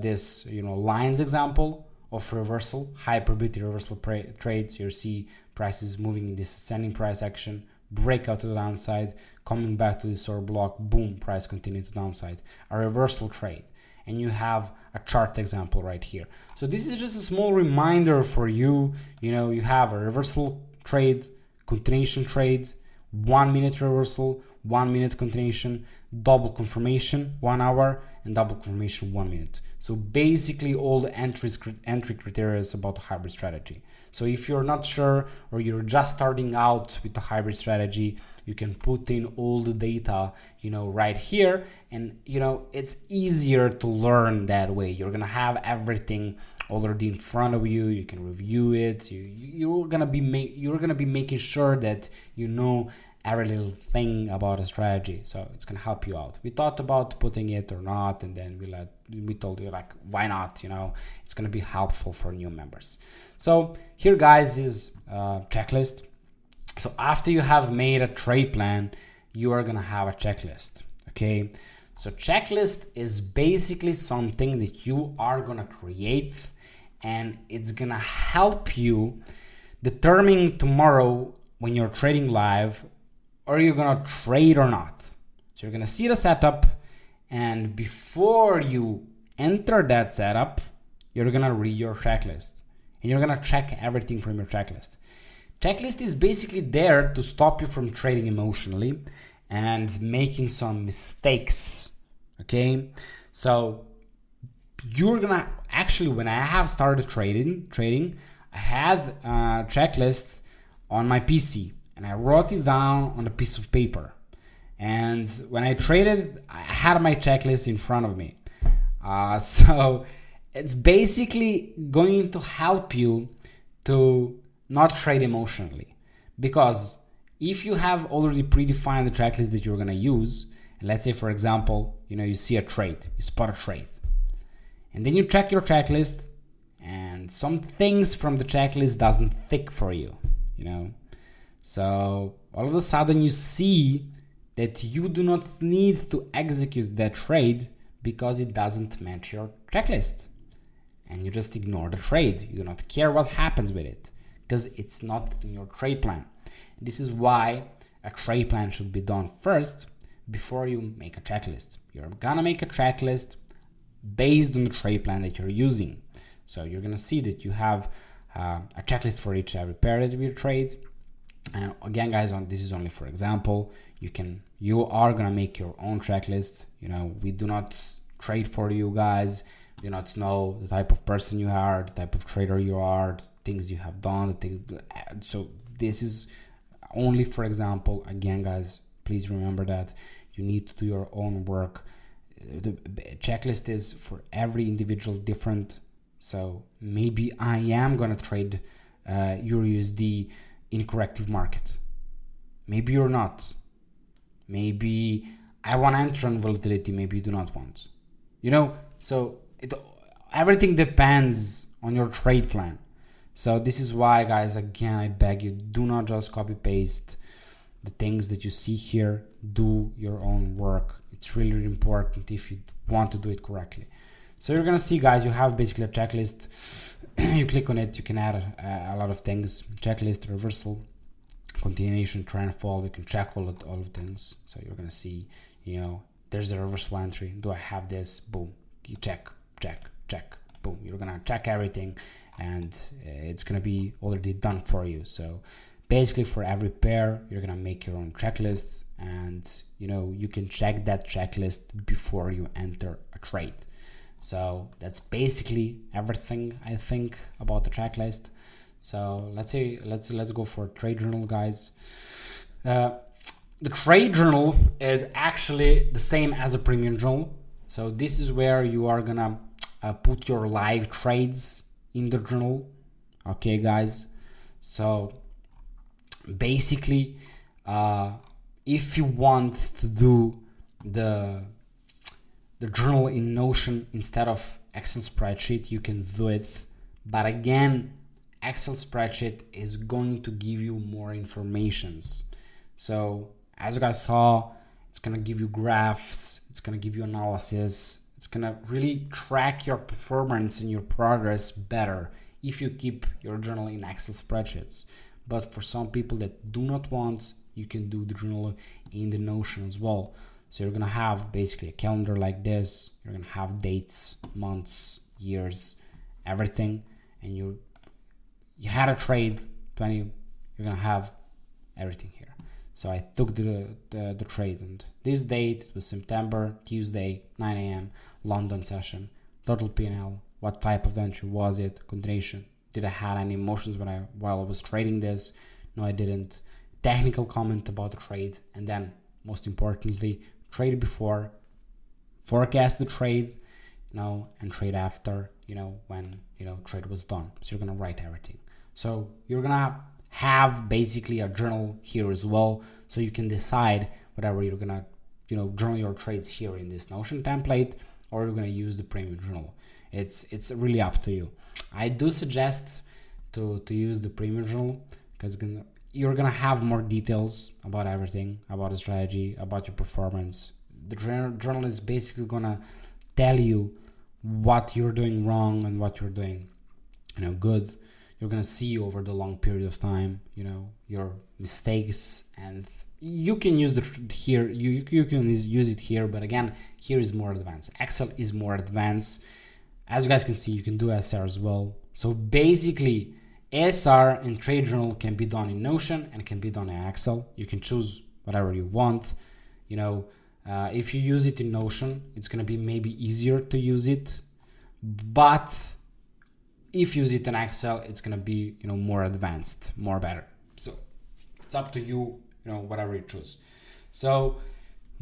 this lines example of reversal, high probability reversal trades. You see prices moving in this ascending price action, breakout to the downside, coming back to the support block, boom, price continue to downside, a reversal trade. And you have a chart example right here. So this is just a small reminder for you. You have a reversal trade, continuation trade, 1 minute reversal, 1 minute continuation, double confirmation 1 hour, and double confirmation 1 minute. So basically all the entry criteria is about the hybrid strategy. So if you're not sure or you're just starting out with the hybrid strategy, you can put in all the data, right here, and it's easier to learn that way. You're gonna have everything already in front of you. You can review it. You're gonna be making sure that every little thing about a strategy, so it's gonna help you out. We thought about putting it or not, and then we told you why not? It's gonna be helpful for new members. So here, guys, is a checklist. So after you have made a trade plan, you are gonna have a checklist. Okay, so checklist is basically something that you are gonna create, and it's gonna help you determine tomorrow when you're trading live, are you gonna trade or not? So you're gonna see the setup, and before you enter that setup, you're gonna read your checklist and you're gonna check everything from your checklist. Checklist is basically there to stop you from trading emotionally and making some mistakes. Okay, so you're gonna actually, when I have started trading, I had a checklist on my PC and I wrote it down on a piece of paper. And when I traded, I had my checklist in front of me. So it's basically going to help you to not trade emotionally, because if you have already predefined the checklist that you're going to use, and let's say for example, you see a trade, you spot a trade, and then you check your checklist and some things from the checklist doesn't tick for you, so all of a sudden you see that you do not need to execute that trade because it doesn't match your checklist, and you just ignore the trade. You do not care what happens with it because it's not in your trade plan. This is why a trade plan should be done first before you make a checklist. You're gonna make a checklist based on the trade plan that you're using. So you're gonna see that you have a checklist for every pair that you trade. And again, guys, this is only for example. You are gonna make your own checklist. We do not trade for you guys. We do not know the type of person you are, the type of trader you are, the things you have done. So this is only for example. Again, guys, please remember that you need to do your own work. The checklist is for every individual different. So maybe I am gonna trade EURUSD in corrective market. Maybe you're not. Maybe I want to enter on volatility. Maybe you do not want. So everything depends on your trade plan. So this is why, guys, again, I beg you, do not just copy paste the things that you see here. Do your own work. It's really, really important if you want to do it correctly. So you're gonna see, guys, you have basically a checklist. You click on it, you can add a lot of things. Checklist, reversal, continuation, trend fall. You can check all of things. So you're gonna see, there's a reversal entry. Do I have this? Boom. You check. Boom. You're gonna check everything, and it's gonna be already done for you. So basically, for every pair, you're gonna make your own checklist, and you can check that checklist before you enter a trade. So that's basically everything I think about the checklist. So let's go for trade journal, guys. The trade journal is actually the same as a premium journal. So this is where you are gonna put your live trades in the journal. Okay, guys. So basically, if you want to do the journal in Notion instead of Excel spreadsheet, you can do it. But again, Excel spreadsheet is going to give you more informations. So as you guys saw, it's gonna give you graphs, it's gonna give you analysis, it's gonna really track your performance and your progress better if you keep your journal in Excel spreadsheets. But for some people that do not want, you can do the journal in the Notion as well. So you're gonna have basically a calendar like this. You're gonna have dates, months, years, everything, and you had a trade 20. You're gonna have everything here. So I took the trade, and this date was September, Tuesday, 9 a.m. London session. Total P&L. What type of entry was it? Continuation. Did I have any emotions while I was trading this? No, I didn't. Technical comment about the trade, and then most importantly, trade before, forecast the trade, and trade after, when trade was done. So you're gonna write everything. So you're gonna have basically a journal here as well, so you can decide whether you're gonna journal your trades here in this Notion template, or you're gonna use the premium journal. It's really up to you. I do suggest to use the premium journal because you're gonna have more details about everything, about the strategy, about your performance. The journal is basically gonna tell you what you're doing wrong and what you're doing good. You're gonna see over the long period of time your mistakes and you can use the here, you can use it here, but again, here is more advanced. Excel is more advanced. As you guys can see, you can do SR as well. So basically, SR and trade journal can be done in Notion and can be done in Excel. You can choose whatever you want. You know, if you use it in Notion, it's gonna be maybe easier to use it, but if you use it in Excel, it's gonna be, you know, more advanced, more better. So it's up to you, you know, whatever you choose. So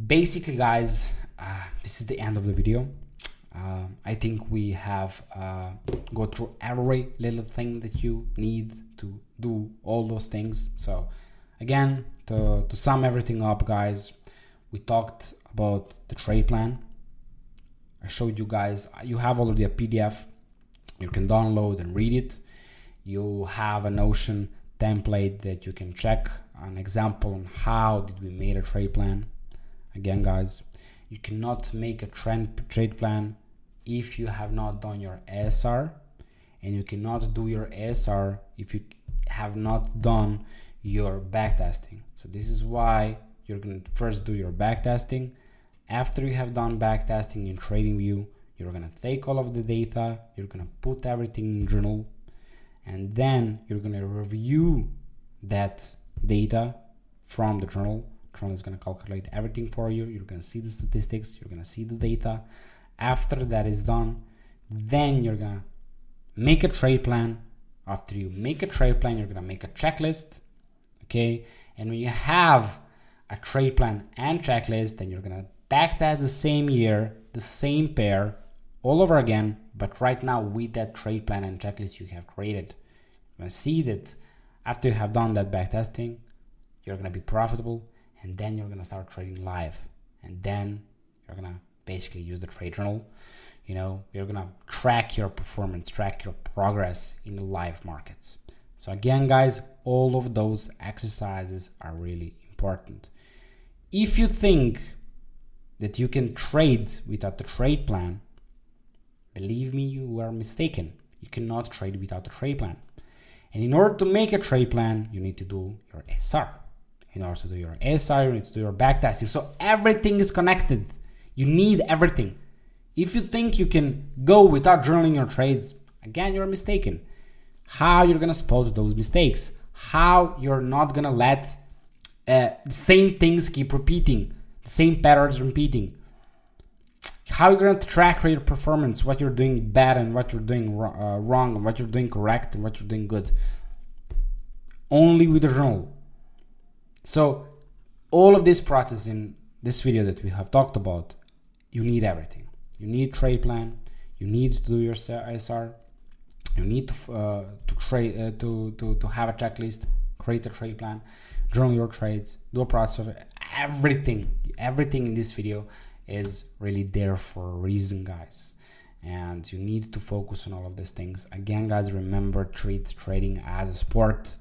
basically, guys, this is the end of the video. I think we have go through every little thing that you need to do all those things. So again, to sum everything up, guys, we talked about the trade plan. I showed you guys, you have already a PDF you can download and read it. You have a Notion template that you can check an example on how did we make a trade plan. Again, guys, you cannot make a trade plan if you have not done your ASR, and you cannot do your ASR if you have not done your backtesting. So this is why you're going to first do your backtesting. After you have done backtesting in TradingView, you're going to take all of the data, you're going to put everything in journal, and then you're going to review that data from the journal. Journal is going to calculate everything for you. You're going to see the statistics, you're going to see the data. After that is done, then you're going to make a trade plan. After you make a trade plan, you're going to make a checklist. Okay. And when you have a trade plan and checklist, then you're going to backtest the same year, the same pair all over again. But right now with that trade plan and checklist you have created, you're going to see that after you have done that backtesting, you're going to be profitable, and then you're going to start trading live. And then you're going to basically use the trade journal. You know, you're going to track your performance, track your progress in the live markets. So again, guys, all of those exercises are really important. If you think that you can trade without the trade plan, believe me, you are mistaken. You cannot trade without a trade plan. And in order to make a trade plan, you need to do your SR. In order to do your SR, you need to do your backtesting. So everything is connected. You need everything. If you think you can go without journaling your trades, again, you're mistaken. How you're gonna spot those mistakes? How you're not gonna let the same things keep repeating, the same patterns repeating? How you're gonna track your performance, what you're doing bad and what you're doing wrong, and what you're doing correct and what you're doing good? Only with the journal. So all of this process in this video that we have talked about, you need everything. You need trade plan, you need to do your SR, you need to trade to have a checklist, create a trade plan, journal your trades, do a process of everything in this video is really there for a reason, guys. And you need to focus on all of these things. Again, guys, remember, treat trading as a sport.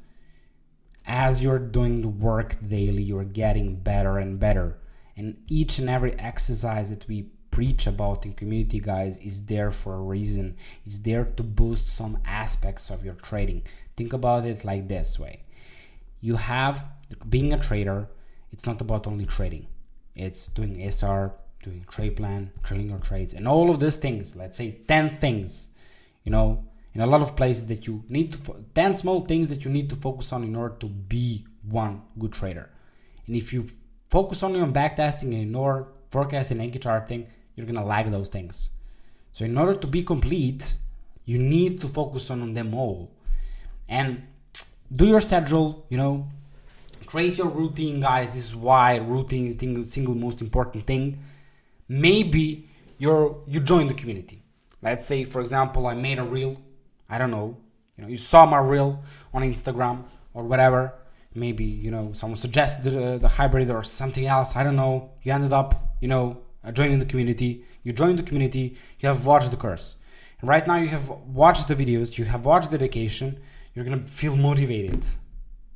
As you're doing the work daily, you're getting better and better. And each and every exercise that we preach about in community, guys, is there for a reason. It's there to boost some aspects of your trading. Think about it like this way. You have, being a trader, it's not about only trading. It's doing SR, doing trade plan, trading your trades, and all of these things. Let's say 10 things, you know, in a lot of places that you need to, 10 small things that you need to focus on in order to be one good trader. And if you focus only on backtesting and ignore forecasting and charting, you're gonna lag those things. So in order to be complete, you need to focus on them all. And do your schedule, you know, create your routine, guys. This is why routine is the single most important thing. Maybe you join the community. Let's say, for example, I made a reel. I don't know, you know, you saw my reel on Instagram or whatever. Maybe, you know, someone suggested the hybrid or something else. I don't know. You ended up, you know, joining the community. You joined the community. You have watched the course. And right now you have watched the videos. You have watched the education. You're going to feel motivated.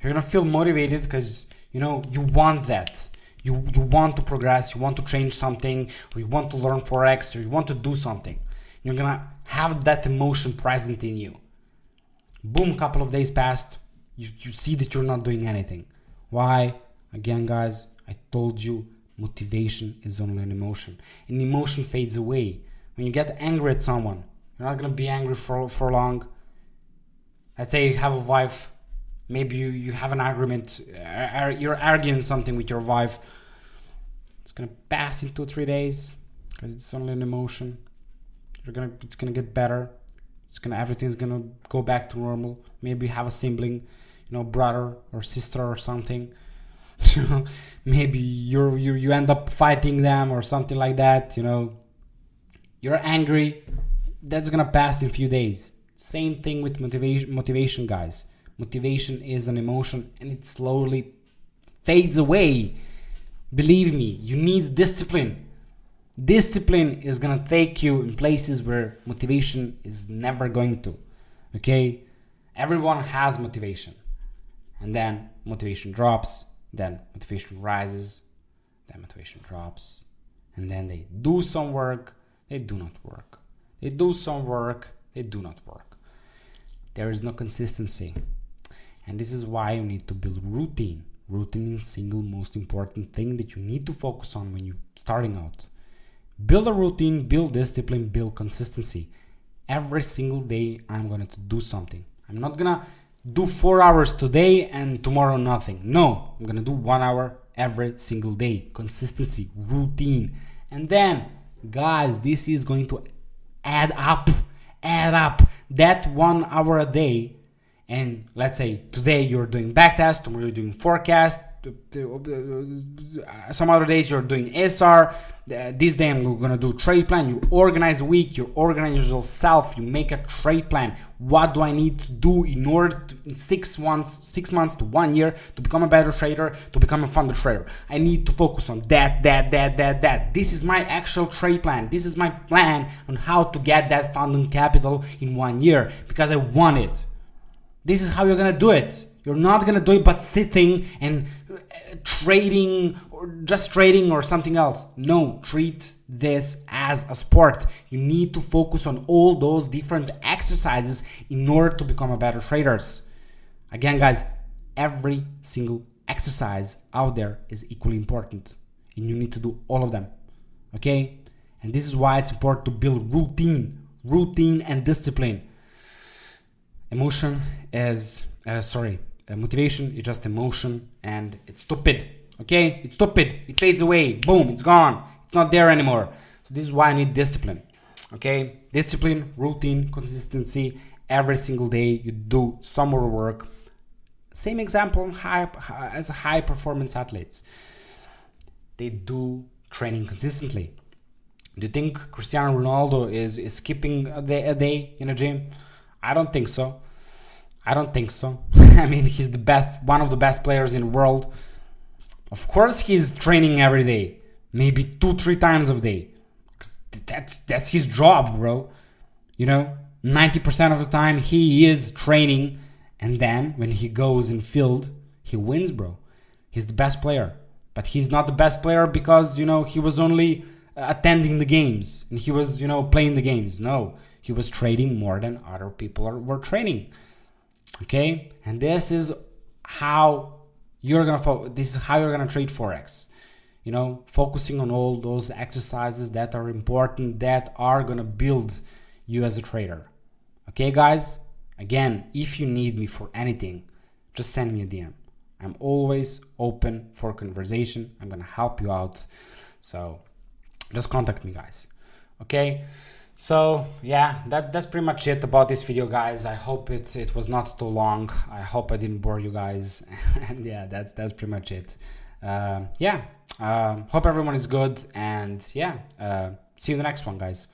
You're going to feel motivated because, you know, you want that. You want to progress. You want to change something. Or you want to learn Forex. Or you want to do something. You're going to have that emotion present in you. Boom, a couple of days passed. You see that you're not doing anything. Why? Again, guys, I told you motivation is only an emotion, and emotion fades away. When you get angry at someone, you're not gonna be angry for long. Let's say you have a wife, maybe you have an argument, you're arguing something with your wife. It's gonna pass in 2-3 days because it's only an emotion. It's gonna get better. Everything's gonna go back to normal. Maybe you have a sibling, brother or sister or something. Maybe you end up fighting them or something like that. You're angry. That's gonna pass in a few days. Same thing with motivation, guys. Motivation is an emotion and it slowly fades away. Believe me, you need discipline. Discipline is gonna take you in places where motivation is never going to. Okay? Everyone has motivation. And then motivation drops, then motivation rises, then motivation drops, and then they do some work, they do not work. They do some work, they do not work. There is no consistency. And this is why you need to build routine. Routine is the single most important thing that you need to focus on when you're starting out. Build a routine, build discipline, build consistency. Every single day I'm going to do something. I'm not going to do 4 hours today and tomorrow nothing. No, I'm going to do 1 hour every single day. Consistency, routine. And then, guys, this is going to add up. That 1 hour a day. And let's say today you're doing backtest, tomorrow you're doing forecast, some other days you're doing SR, this day I'm gonna do trade plan. You organize a week, you organize yourself, you make a trade plan. What do I need to do in order to, in 6 months to 1 year, to become a better trader, to become a funded trader? I need to focus on that. This is my actual trade plan. This is my plan on how to get that funding capital in 1 year because I want it. This is how you're gonna do it. You're not gonna do it but sitting and trading or something else. No, treat this as a sport. You need to focus on all those different exercises in order to become a better trader. Again, guys, every single exercise out there is equally important and you need to do all of them. Okay? And this is why it's important to build routine and discipline. Motivation is just emotion and it's stupid. Okay? It's stupid. It fades away. Boom, it's gone. It's not there anymore. So this is why I need discipline. Okay? Discipline, routine, consistency. Every single day you do some more work. Same example as high performance athletes. They do training consistently. Do you think Cristiano Ronaldo is skipping a day in a gym? I don't think so. I mean, he's one of the best players in the world. Of course he's training every day, maybe 2-3 times a day. That's his job, bro. 90% of the time he is training, and then when he goes in field, he wins, bro. He's the best player. But he's not the best player because, he was only attending the games and he was, playing the games. No, he was trading more than other people were training. Okay, and this is how you're gonna trade forex. Focusing on all those exercises that are important, that are gonna build you as a trader. Okay, guys. Again, if you need me for anything, just send me a DM. I'm always open for conversation. I'm gonna help you out. So just contact me, guys. Okay. So yeah, that's pretty much it about this video, guys. I hope it was not too long. I hope I didn't bore you guys. And yeah, that's pretty much it. Hope everyone is good, and see you in the next one, guys.